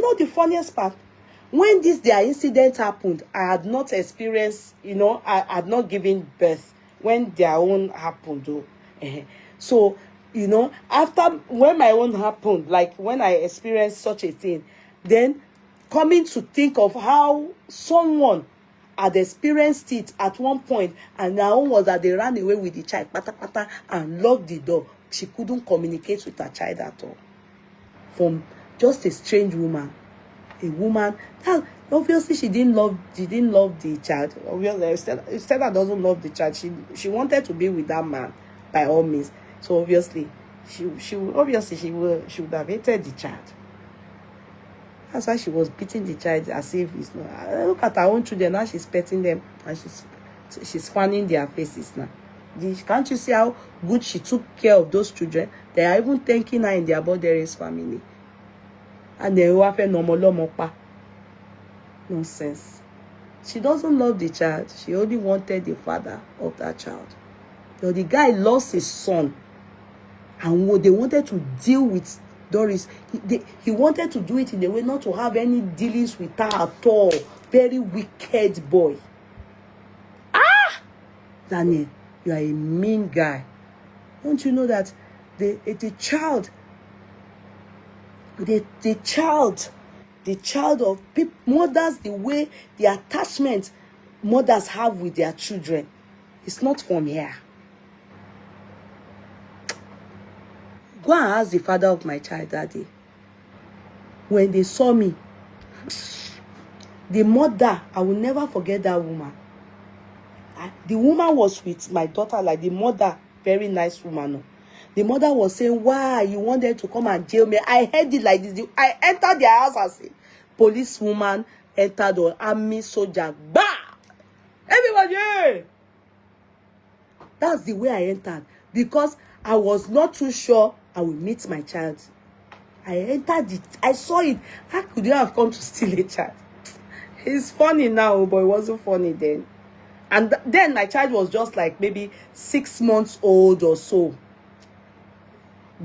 know the funniest part, when their incident happened, I had not experienced, I had not given birth when their own happened though. So, after when my own happened, like when I experienced such a thing, then coming to think of how someone had experienced it at one point, and their own was that they ran away with the child, and locked the door. She couldn't communicate with her child at all. From just a strange woman. A woman that obviously she didn't love the child. Obviously, Stella doesn't love the child. She wanted to be with that man by all means. So obviously she would have hated the child. That's why she was beating the child as if it's not. Look at her own children now. She's petting them and she's fanning their faces now. Can't you see how good she took care of those children? They are even thanking her in their Boderis family. And they were normal. Nonsense. She doesn't love the child. She only wanted the father of that child. So the guy lost his son. And they wanted to deal with Doris. He wanted to do it in a way not to have any dealings with her at all. Very wicked boy. Daniel, you are a mean guy. Don't you know that the child of mothers, the way the attachment mothers have with their children, it's not from here. Go and ask the father of my child that day. When they saw me, the mother, I will never forget that woman. The woman was with my daughter, like the mother, very nice woman. No? The mother was saying, why you wanted to come and jail me? I heard it like this. I entered their house as a policewoman entered or army soldier. Bah! Everybody! That's the way I entered. Because I was not too sure I would meet my child. I entered it. I saw it. How could you have come to steal a child? It's funny now, but it wasn't funny then. And then my child was just like maybe 6 months old or so.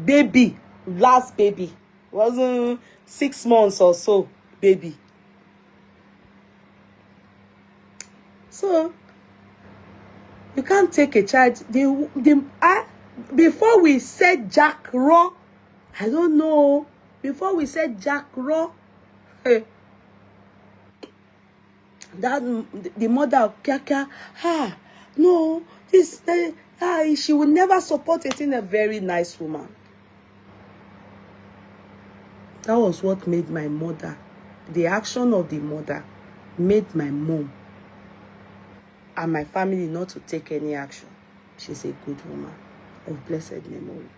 Baby. Last baby. Wasn't 6 months or so. Baby. So, you can't take a child. Before we said Jack Raw, I don't know. Before we said Jack Raw, hey, That the mother, Kaka, no, this, she will never support it. In a very nice woman. That was what made my mother, the action of the mother, made my mom and my family not to take any action. She's a good woman of blessed memory.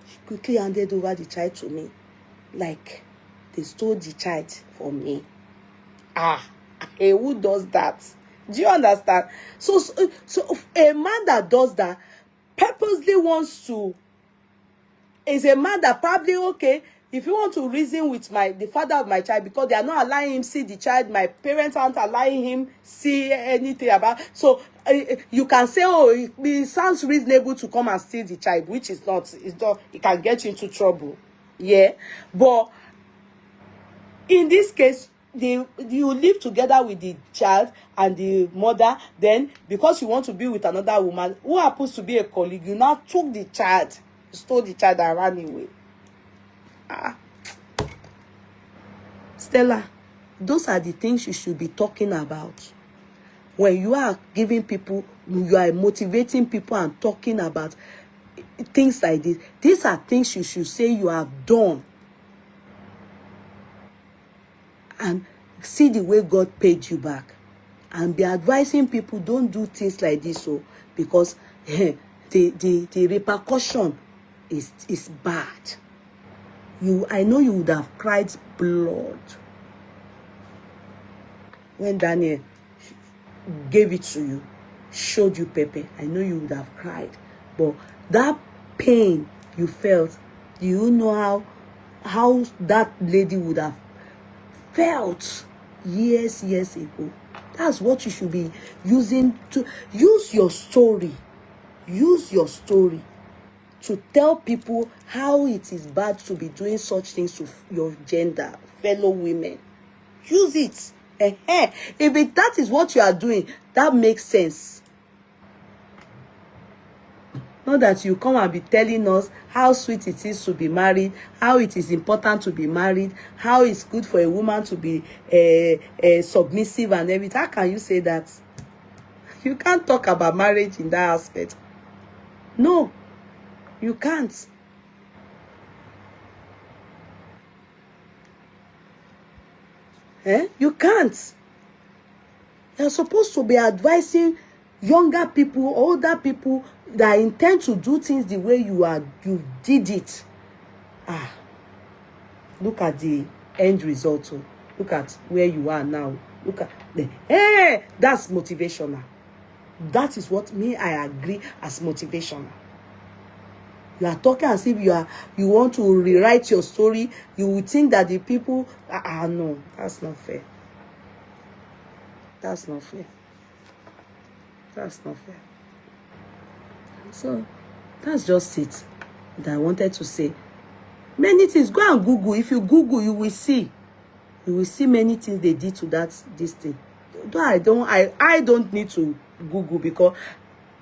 She quickly handed over the child to me, like they stole the child from me. Hey, who does that? Do you understand? So a man that does that purposely wants to, is a man that probably, okay, if you want to reason with the father of my child, because they are not allowing him see the child, my parents aren't allowing him see anything about, so you can say, oh, it sounds reasonable to come and steal the child, which is not, it's not, it can get you into trouble. Yeah, but in this case, you live together with the child and the mother, then because you want to be with another woman who happens to be a colleague, you now took the child, stole the child and ran away. Stella, those are the things you should be talking about. When you are giving people, you are motivating people and talking about things like this. These are things you should say you have done. And see the way God paid you back. And be advising people, don't do things like this, because the repercussion is bad. I know you would have cried blood when Daniel gave it to you, showed you pepper. I know you would have cried, but that pain you felt, you know how that lady would have felt years ago. That's what you should be using. To use your story. Use your story to tell people how it is bad to be doing such things to your gender, fellow women. Use it. If that is what you are doing, that makes sense. Not that you come and be telling us how sweet it is to be married, how it is important to be married, how it's good for a woman to be submissive and everything. How can you say that? You can't talk about marriage in that aspect. No, you can't. You can't. You're supposed to be advising younger people, older people that intend to do things the way you did it. Look at the end result. Look at where you are now. Look at that's motivational. That is what I agree as motivational. You are talking as if you want to rewrite your story. You would think that the people no, that's not fair. That's not fair. That's not fair. So that's just it that I wanted to say. Many things. Go and Google. If you Google, you will see. You will see many things they did to this thing. Though I don't need to Google, because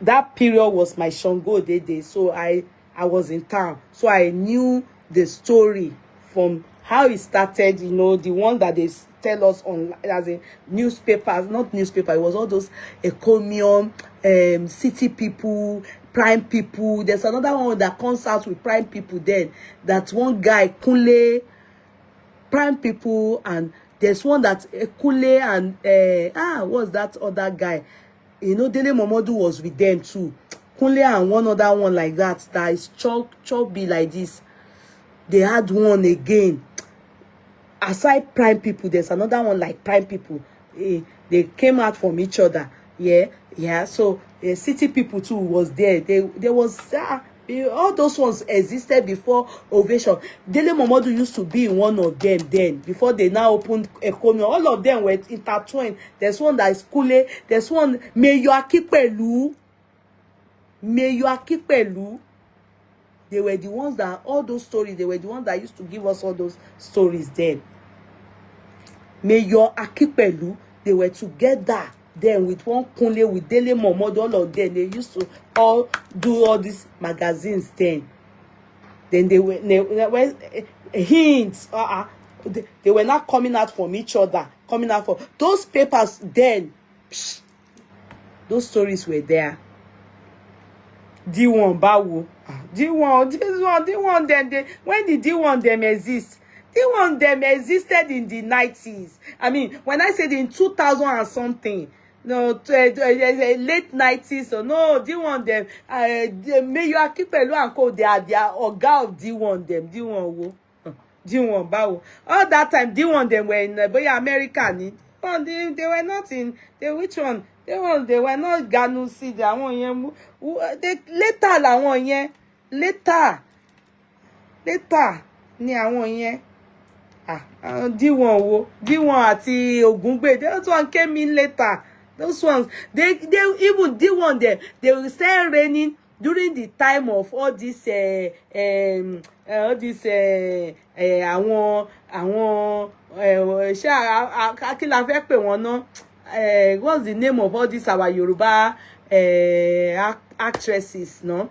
that period was my Shango day. So I was in town. So I knew the story from how it started, you know, the one that they tell us on as in newspapers, not newspaper, it was all those Ecomium, city people, prime people. There's another one that comes out with prime people then. That one guy, Kunle, prime people, and there's one that Kunle and what's that other guy? You know, Dele Momodu was with them too. Kunle and one other one like that is chubby like this. They had one again. Aside prime people, there's another one like prime people. They came out from each other. Yeah. So city people too was there. There was all those ones existed before Ovation. Dele Momodu used to be in one of them then, before they now opened Economy. All of them were intertwined. There's one that is Kule. There's one Meyo Akipelu. They were the ones that, all those stories, they were the ones that used to give us all those stories then. Meyo Akipelu, they were together then with one Kunle, with Dele Momodu, all of them. They used to all do all these magazines then. Then they were hints. They were not coming out from each other, coming out for those papers then. Psh, those stories were there. D1 báwo. D1 them, when did D1 them exist? D1 them existed in the 90s. I mean, when I said in 2000 and something, no, late 90s, so no, D1 them, Mayor Akipelu and Co, they are Oga of D1 them, D1 wo. D1 báwo. All that time, D1 them were in America. They were not in, which one? They were not GANUSI, later làwọn yẹn, later ni àwọn yẹn. D1 wo, D1 àti Ògúngbè, those one came in later. Those ones, they even D1 them, they will start raining during the time of all this kí la fẹ́ pè wọ́n ná, what's the name of all these our Yoruba actresses, no?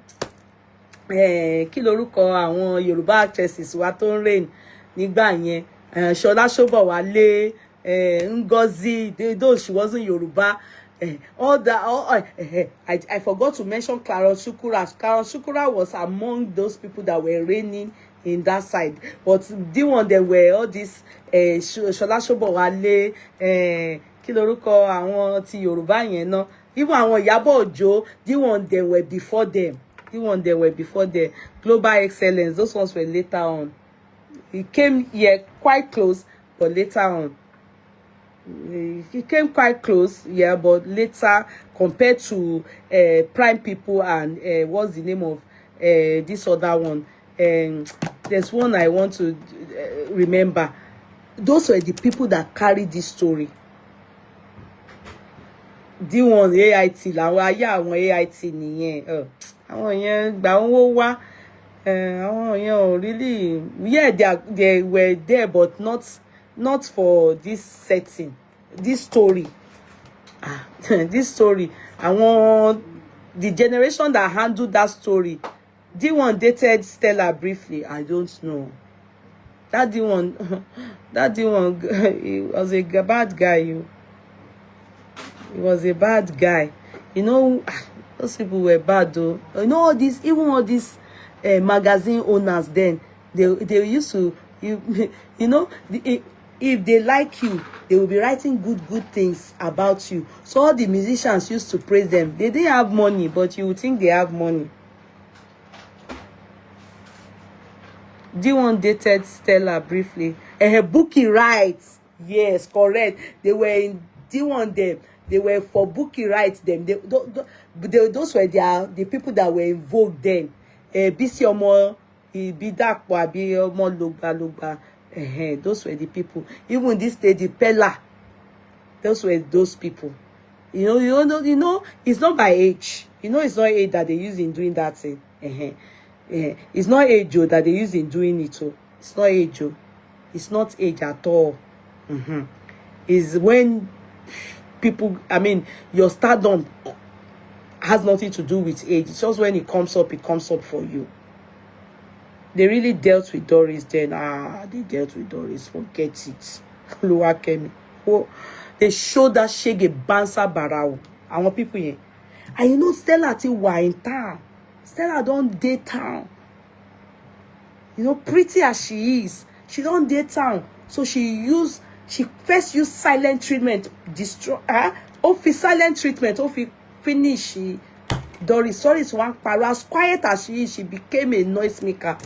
Kí lorúkọ àwọn Yoruba actresses wa tó ń reign nígbà yẹn, Ṣọlá Ṣóbọ̀wálé, Ngozi, though she wasn't Yoruba, I forgot to mention Clara Shukura. Clara Shukura was among those people that were reigning in that side, but the one that were all this Ṣọlá Ṣóbọ̀wálé, kí lorúkọ àwọn ti Yorùbá yẹn náà, even àwọn Ìyábọ̀ Òjó, the one they were before them. Global Excellence, those ones were later on. He came here quite close, but later on. He came quite close, yeah, but later compared to Prime People and what's the name of this other one? There's one I want to remember. Those were the people that carried this story. D1 AIT, làwọn ayé àwọn AIT nìyẹn. Àwọn yẹn gbà wọ́n wá. Àwọn yẹn ò really, yeah, they were there, but not for this setting, this story. This story. The generation that handled that story. D1 dated Stella briefly. I don't know. That D1, he was a bad guy. He was a bad guy. You know, those people were bad though. You know all these, even all these magazine owners then, they used to, you know, if they like you, they will be writing good things about you. So all the musicians used to praise them. They didn't have money, but you would think they have money. D1 dated Stella briefly. Bookie rights. Yes, correct. They were in D1 them. They were for bookie rights them. Those were the people that were in vogue then. Bisi Omo, Bidapo, Abi Omo Logba. Those were the people. Even this lady Pella, those were those people. You know, it's not by age. You know, it's not age that they use in doing that thing. It's not age that they use in doing it. It's not age. It's not age at all. It's when people, I mean, your stardom has nothing to do with age. It's just when it comes up for you. They really dealt with Doris then. They dealt with Doris. Forget it. Olalekan. They showed that Shege banza barao. I want people here. And you know, Stella ti wà in town. Stella don't date town. You know, pretty as she is, she don't date town. So she first used silent treatment, destroy her. Silent treatment, finish. Doris one para, as quiet as she is, she became a noisemaker.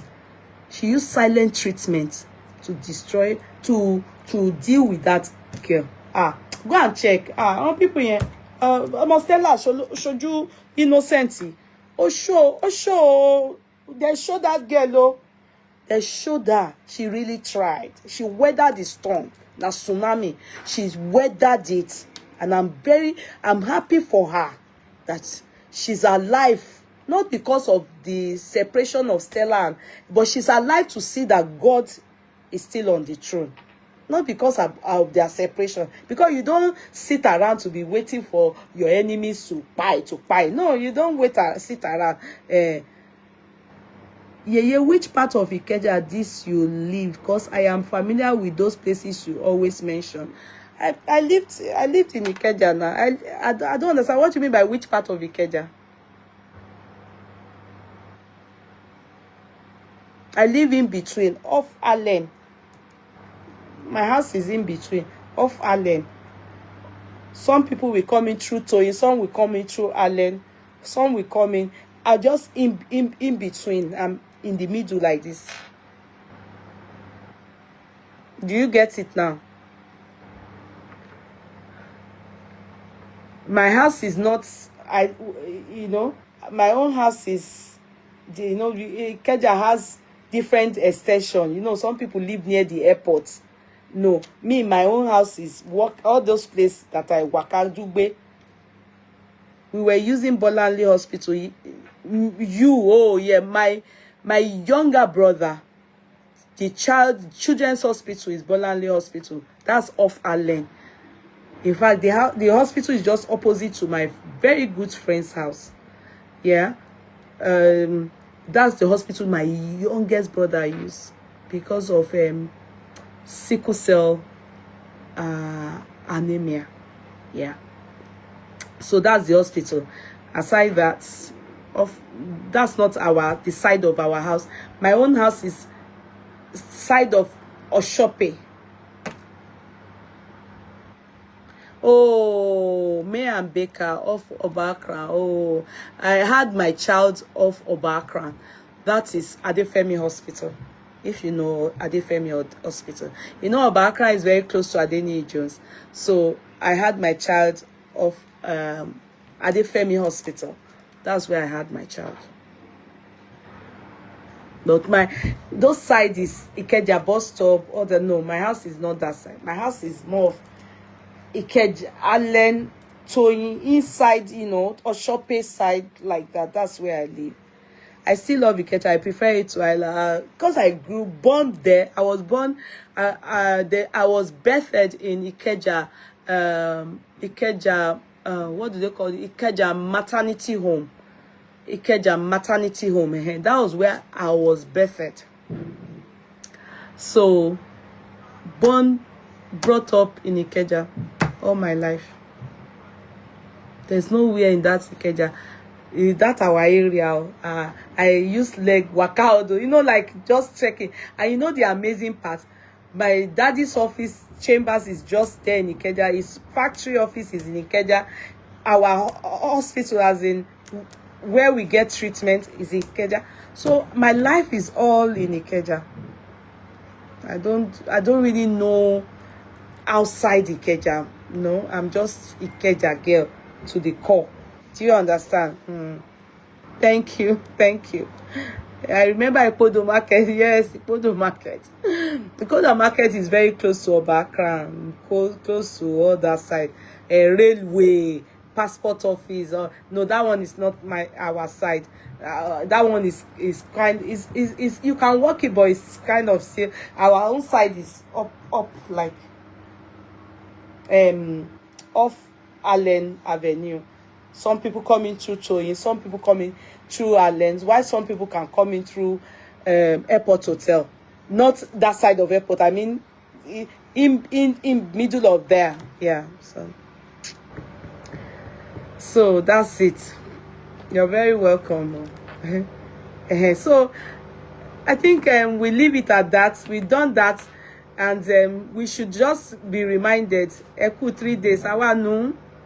She used silent treatment to destroy, to deal with that girl. Go and check. People here. Stella showed you innocent. Show. They showed that girl. They showed that she really tried. She weathered the storm. The tsunami. She's weathered it. And I'm happy for her that she's alive. Not because of the separation of Stella, but she's alive to see that God is still on the throne. Not because of their separation. Because you don't sit around to be waiting for your enemies to pie. No, you don't sit around. Which part of Ikeja this you live? Because I am familiar with those places you always mention. I lived in Ikeja now. I don't understand what you mean by which part of Ikeja. I live in between, off Allen. My house is in between, off Allen. Some people will come in through Toyin, some will come in through Allen, some will come in. I just in between. I'm in the middle like this. Do you get it now? My house is not, my own house is, Ikeja has different extension. Some people live near the airport. No, me, my own house is all those places that I waka Dugbe. We were using Bolanle Hospital. My younger brother, the children's hospital is Bolanle Hospital. That's off Allen. In fact, the hospital is just opposite to my very good friend's house. Yeah. That's the hospital my youngest brother used because of sickle cell anemia. Yeah. So that's the hospital. Aside that, that's not the side of our house. My own house is side of Oshope. Oh, May and Baker off Obakran. Oh, I had my child off Obakran. That is Adefemi Hospital. If you know Adefemi Hospital. Obakran is very close to Adeni Jones. So I had my child off Adefemi Hospital. That's where I had my child. But those side is Ikeja bus stop. No, my house is not that side. My house is more of Ikeja, Allen, Toyin, inside, or shopping side like that. That's where I live. I still love Ikeja. I prefer it to Isla because I born there. I was born. I was birthed in Ikeja. Ikeja. What do they call it? Ikeja maternity home. Ikeja maternity home. That was where I was birthed. So, brought up in Ikeja all my life. There's nowhere in that Ikeja. That our area. I use leg workout, like just checking. And the amazing part, my daddy's office chambers is just there in Ikeja. His factory office is in Ikeja. Our hospital, as in where we get treatment, is in Ikeja. So my life is all in Ikeja. I don't really know outside Ikeja. I'm just Ikeja girl to the core. Do you understand? Thank you. I remember Ipodo Market. Yes, Ipodo Market. Ipodo Market is very close to Obakran, close to all that side. A railway, passport office. No, that one is not our side. That one is you can walk it, but it's kind of still. Our own side is up like off Allen Avenue. Some people coming through Toyin, some people coming through Allen's. Why some people can come in through Airport Hotel, not that side of airport. I mean, in middle of there. Yeah. So that's it. You're very welcome. So I think we leave it at that. We've done that, and we should just be reminded. Eku 3 days.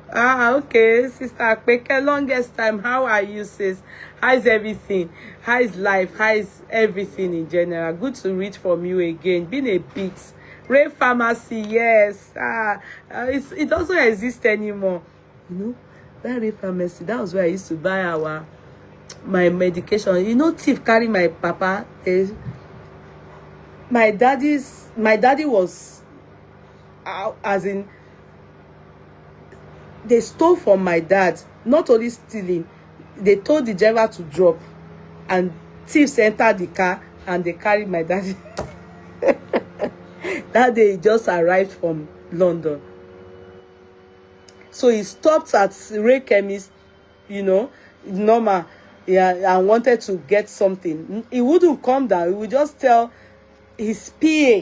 Okay, Sister Akpeke, longest time. How are you, sis? How is everything? How is life? How is everything in general? Good to read from you again. Been a bit. Ray Pharmacy, yes. It doesn't exist anymore. That Ray Pharmacy, that was where I used to buy my medication. Thief carry my papa. My daddy was, as in, they stole from my dad. Not only stealing, they told the driver to drop, and thieves entered the car and they carried my daddy. That day he just arrived from London. So he stopped at Ray Chemist, normal, and wanted to get something. He wouldn't come down. He would just tell his PA,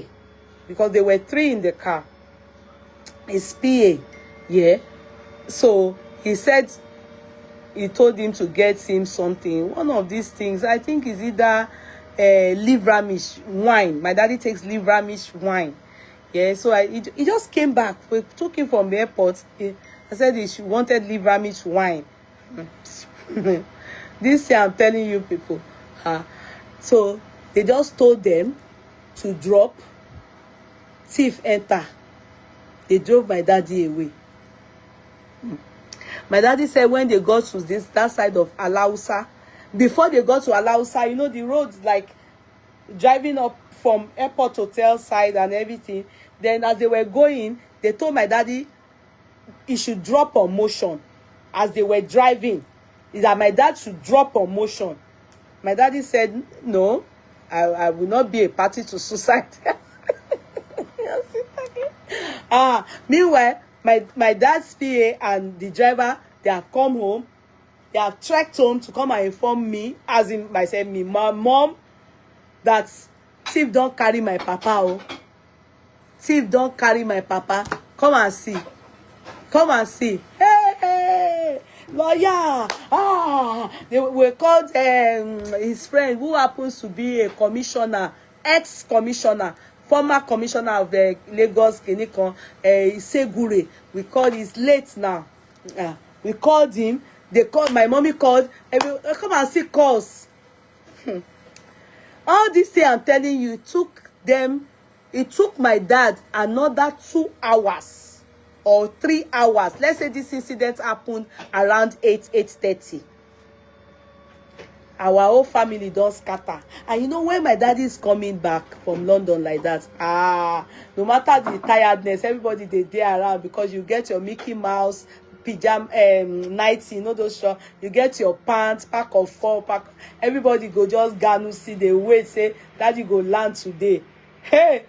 because there were 3 in the car. his PA. Yeah. So he said he told him to get him something. One of these things, I think, is either livramish wine. My daddy takes livramish wine. Yeah, so he just came back. We took him from the airport. I said he wanted livramish wine. This year, I'm telling you people. So they just told them to drop. Thief enter. They drove my daddy away. My daddy said when they got to that side of Alausa, before they got to Alausa, you know, the road, like driving up from airport hotel side and everything. Then as they were going, they told my daddy he should drop on motion. As they were driving, that my dad should drop on motion. My daddy said, no, I will not be a party to suicide. Meanwhile, my dad's PA and the driver, they have come home. They have trekked home to come and inform me, as in myself, me, my mom, that thief don't carry my papa. Oh, thief don't carry my papa. Come and see. Come and see. Hey, lawyer. They were called his friend, who happens to be a commissioner, ex-commissioner, former commissioner of the Lagos Kenikon, Segure. We called, he's late now. We called him. They called, my mommy called. Come and see calls. All this thing I'm telling you, it took my dad another 2 hours or 3 hours. Let's say this incident happened around 8:30. Our whole family don't scatter. And you know, when my daddy is coming back from London like that, no matter the tiredness, everybody they around, because you get your Mickey Mouse pajama nights, you know, those short, you get your pants, pack of 4 pack. Everybody go just GANUSI, they wait, say daddy go land today. Hey,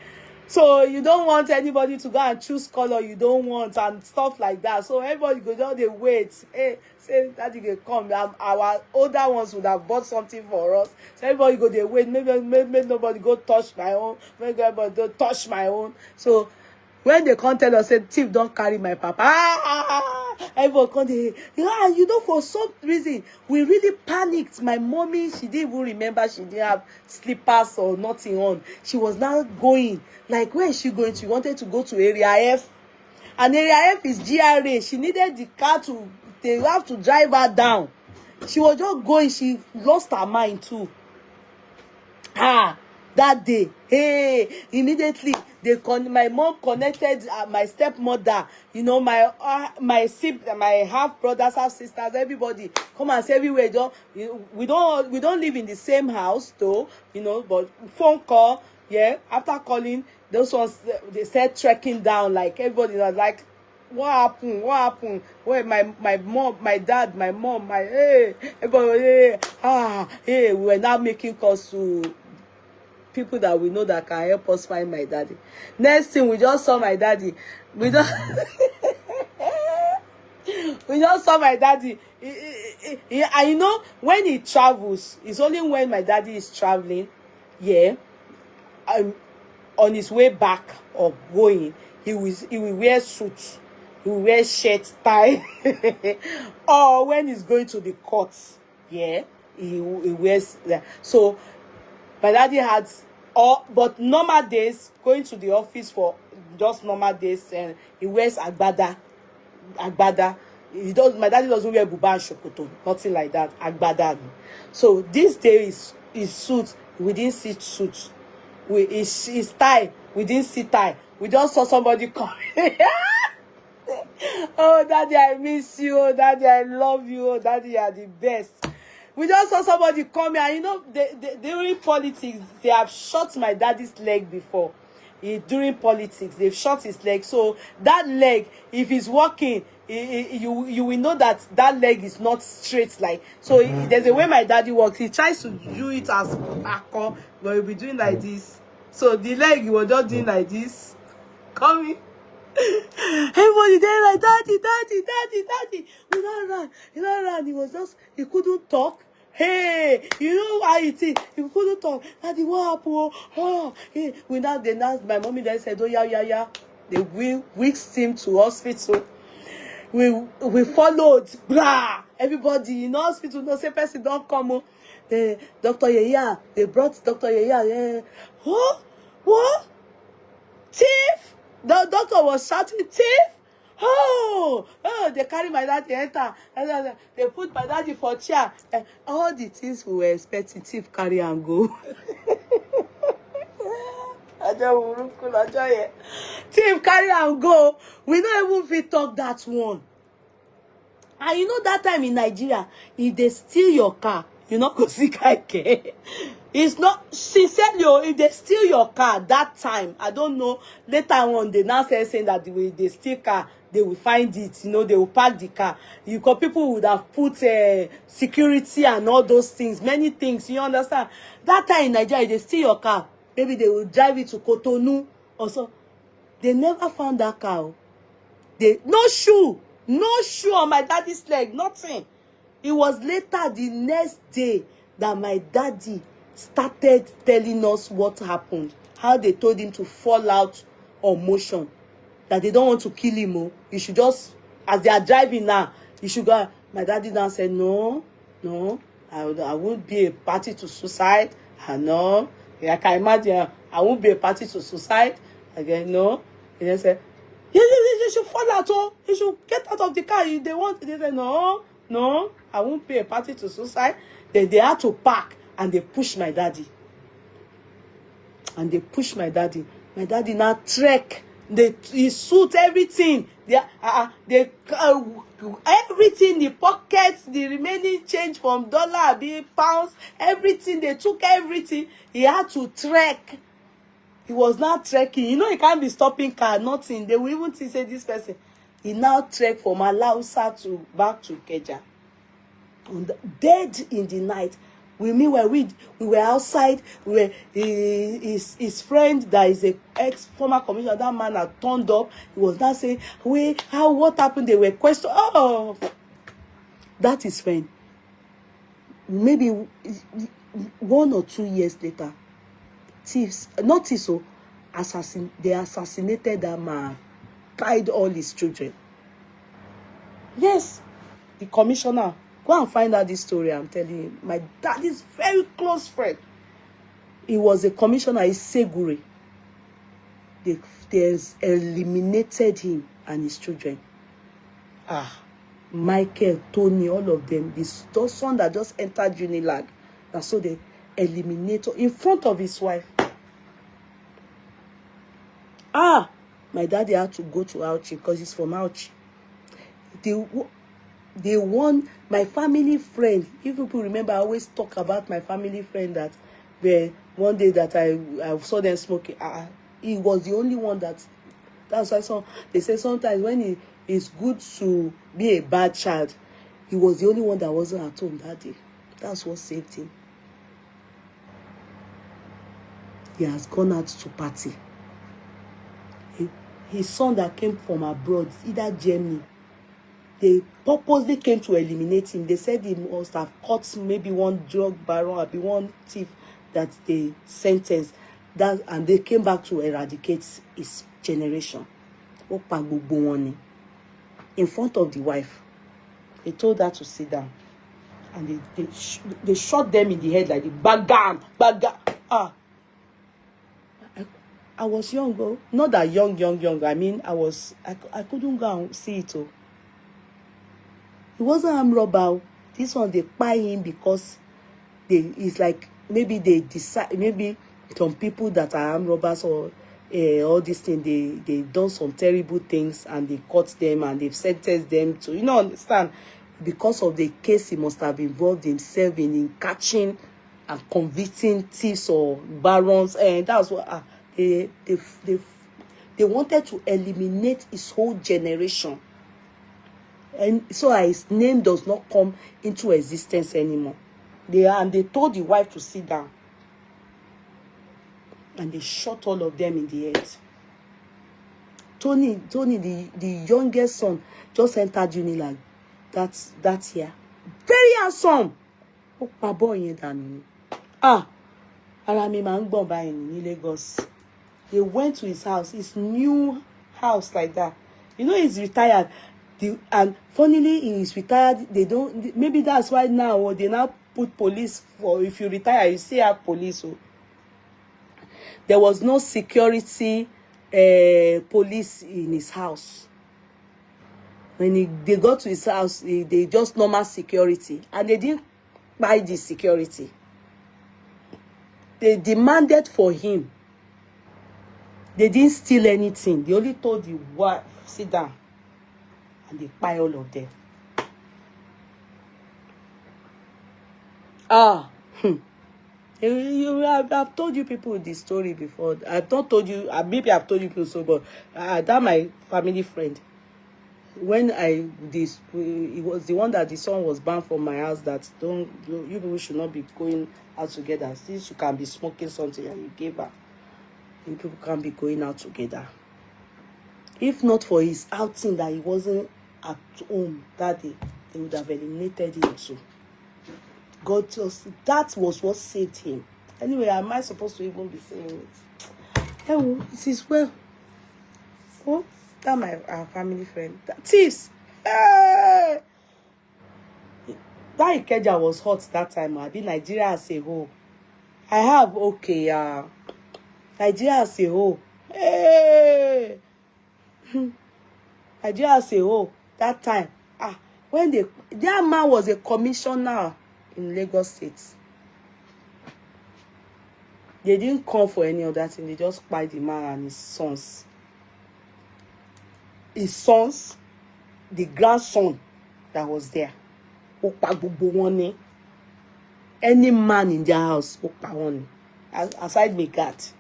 so you don't want anybody to go and choose color you don't want and stuff like that. So everybody go down, they wait. Hey, say daddy will come. Our older ones would have bought something for us. So everybody go, they wait. Maybe nobody go touch my own. Maybe everybody don't touch my own. So when they come tell us, say thief don't carry my papa. Everybody come, you know, for some reason we really panicked. My mommy, she didn't even remember she didn't have slippers or nothing on. She was now going, like, where is she going? She wanted to go to area F, and area F is GRA. She needed the car to, they have to drive her down. She was just going. She lost her mind too. That day, hey, immediately my mom connected my stepmother, you know, my half brothers, half sisters, everybody come and say everywhere. We don't live in the same house though, you know, but phone call, yeah. After calling, those ones, they said trekking down, like everybody was like, what happened? What happened? Where my mom, my dad, my mom, everybody, we were now making calls to people that we know that can help us find my daddy. Next thing, we just saw my daddy. We just saw my daddy. And you know, when he travels, it's only when my daddy is traveling, yeah, on his way back or going, he will wear suits, he will wear shirt, tie, or when he's going to the courts, yeah, he wears that. So my daddy had but normal days, going to the office for just normal days, and he wears agbada. My daddy doesn't wear buba and shokoto, nothing like that. Agbada. So this day is suit. We didn't see suit. His tie. We didn't see tie. We just saw somebody coming. Oh, daddy, I miss you. Oh, daddy, I love you. Oh, daddy, you are the best. We just saw somebody coming, and you know, during politics, they have shot my daddy's leg before. During politics, they've shot his leg. So that leg, if he's walking, you will know that leg is not straight. Like, so there's a way my daddy walks. He tries to do it as backup, but he'll be doing like this. So the leg, he was just doing like this, coming. Everybody there like, daddy. We don't run. He was just, he couldn't talk. Hey, you know why it is? He couldn't talk. Daddy, what happened? Oh, hey. My mommy then said, oh, yeah. They whisked him to hospital. We followed. Blah! Everybody in hospital, no say person don't come. Oh. The Dr. Yaya, they brought Dr. Yaya. Yeah. What? Thief! The doctor was shouting, thief! Oh, they carry my daddy enter. And they put my daddy for chair. All the things we were expecting, thief carry and go. Thief carry and go. We don't even fit talk that one. And you know that time in Nigeria, if they steal your car, you not go see car care. It's not sincerely. If they steal your car that time, I don't know. Later on, they now saying that the way they steal car, they will find it. You know, they will park the car. People would have put security and all those things, many things. You understand? That time in Nigeria, if they steal your car, maybe they will drive it to Cotonou or so. They never found that car. No shoe on my daddy's leg, nothing. It was later the next day that my daddy started telling us what happened, how they told him to fall out on motion, that they don't want to kill him. Oh. You should just, as they are driving now, you should go. My daddy now said, no, I won't be a party to suicide. No, I can imagine, I won't be a party to suicide. Again, no. And they said, you should fall out. Oh, you should get out of the car. They said, no, I won't be a party to suicide. Then they had to park. And they pushed my daddy. My daddy now trek. He suit everything. Everything, the pockets, the remaining change from dollar, pounds, everything. They took everything. He had to trek. He was not trekking. You know, he can't be stopping car, nothing. They will even say this person. He now trek from Alausa back to Keja. Dead in the night. We were outside. His friend that is a former commissioner, that man had turned up. He was now saying, what happened? They were questioning. Oh, that is friend. Maybe 1 or 2 years later, thieves, not so, they assassinated that man, tied all his children. Yes, the commissioner. Go and find out this story. I'm telling you. My daddy's very close friend. He was a commissioner in Segure. They eliminated him and his children. Michael, Tony, all of them. Those son that just entered Unilag. And so they eliminated in front of his wife. My daddy had to go to Auchi because he's from Auchi. They won my family friend. If people remember, I always talk about my family friend that one day that I saw them smoking. He was the only one that's why they say sometimes when it's good to be a bad child, he was the only one that wasn't at home that day. That's what saved him. He has gone out to party. His son that came from abroad, either Germany, they purposely came to eliminate him. They said he must have caught maybe one drug baron or one thief that they sentenced. And they came back to eradicate his generation. In front of the wife. They told her to sit down. And they shot them in the head like the bagam. I was young, though. Not that young. I mean, I couldn't go and see it. Oh. It wasn't armed robber. This one, they buy him because it's like maybe they decide, maybe some people that are armed robbers or all these things, they've done some terrible things and they caught them and they've sentenced them to, understand, because of the case he must have involved himself in catching and convicting thieves or barons, and that's what they wanted to eliminate his whole generation. And so his name does not come into existence anymore. They told the wife to sit down. And they shot all of them in the head. Tony, the youngest son, just entered Unilag that year. Very handsome. Lagos. They went to his house, his new house like that. You know, he's retired. And funnily, he's retired. They don't. Maybe that's why now they now put police for, if you retire, you still have police. So there was no security police in his house. When they got to his house, they just normal security, and they didn't buy the security. They demanded for him. They didn't steal anything. They only told the wife, sit down. And they buy all of them. I've told you people this story before. I've not told you, maybe I've told you people so, but that my family friend, when it was the one that the son was banned from my house, that you people should not be going out together. Since you can be smoking something and you gave her, you people can't be going out together. If not for his outing that he wasn't at home that day, they would have eliminated him too. God just, that was what saved him. Anyway, am I supposed to even be saying it? Oh, it is well. Oh, that our family friend. Thieves. Hey! That Ikeja was hot that time. I be Nigeria as a whole. I have okay. Nigeria as a whole. Hey! Nigeria as a whole. That time, when that man was a commissioner in Lagos State. They didn't come for any other thing. They just spied the man and his sons. His sons, the grandson that was there. Any man in their house, aside me cat.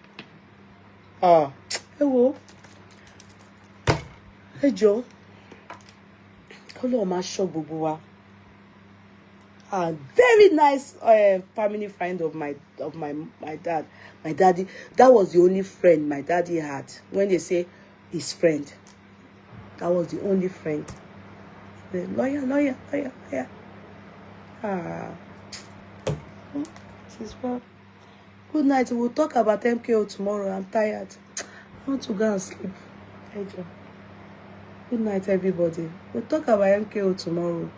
Hello. Hey Joe. Hello, my show Bubua. A very nice family friend of my dad. My daddy, that was the only friend my daddy had. When they say his friend, that was the only friend. The lawyer. This is well. Good night. We'll talk about MKO tomorrow. I'm tired. I want to go and sleep. Hey Joe. Good night, everybody. We'll talk about MKO tomorrow.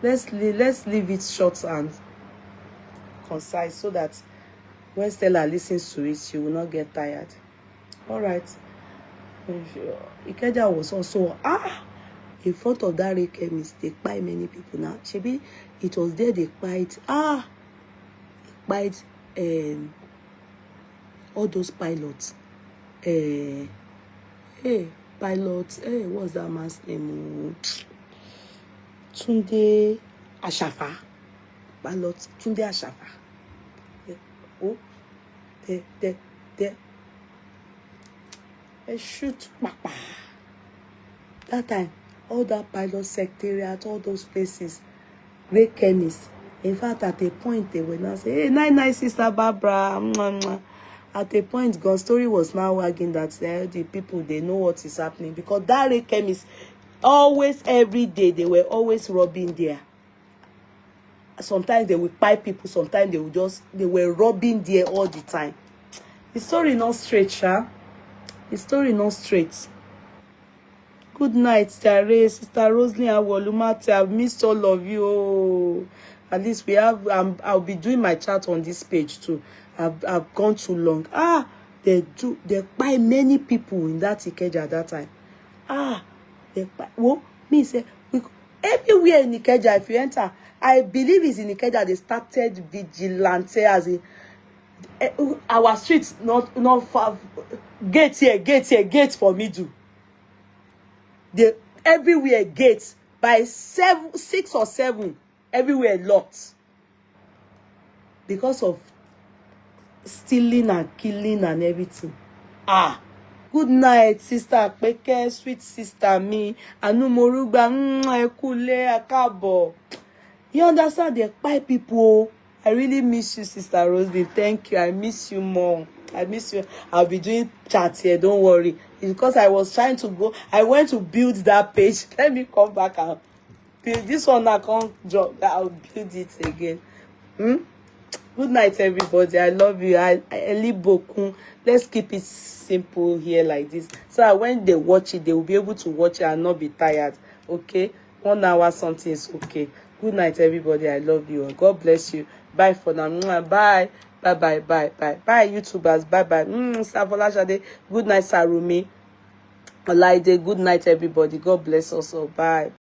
Let's leave it short and concise so that when Stella listens to it, she will not get tired. All right. Ikeja was also in front of that Ray chemist. They buy many people now. Maybe it was there they bite. Bite all those pilots. Pilots, what's that man's name? Tunde Ashafa. Pilots, Tunde Ashafa. They shoot papa. That time, all that pilot secretariat, all those places, great chemists. In fact, at a point, they were now saying, hey, nice, Sister Barbara. At a point, God's story was now wagging that the people, they know what is happening. Because that chemist, always, every day, they were always robbing there. Sometimes they would buy people, sometimes they were robbing there all the time. The story not straight, Sha. The story not straight. Good night, Jare, Sister Rosalie and Wolumate. I've missed all of you. At least we have, I'll be doing my chat on this page too. I've gone too long. They buy many people in that Ikeja at that time. They buy. Well, me say, everywhere in Ikeja, if you enter, I believe it's in Ikeja they started vigilante as in our streets not far. Gate here, gate for middle. They everywhere gates by 6 or 7, everywhere locked because of stealing and killing and everything. Good night, Sister Peke, sweet sister me. Anu Moruba, ekule akabo. You understand? They buy people. I really miss you, Sister Rosie. Thank you. I miss you more. I miss you. I'll be doing chat here. Don't worry. It's because I was trying to go. I went to build that page. Let me come back and build this one. I can't drop. I'll build it again. Good night, everybody. I love you. Eli Bokun. Let's keep it simple here like this, so that when they watch it, they will be able to watch it and not be tired. Okay, 1 hour something is okay. Good night, everybody. I love you. God bless you. Bye for now. Bye. Bye. Bye, YouTubers. Bye. Savola Shade. Good night, Sarumi. Olaide. Good night, everybody. God bless us all. Bye.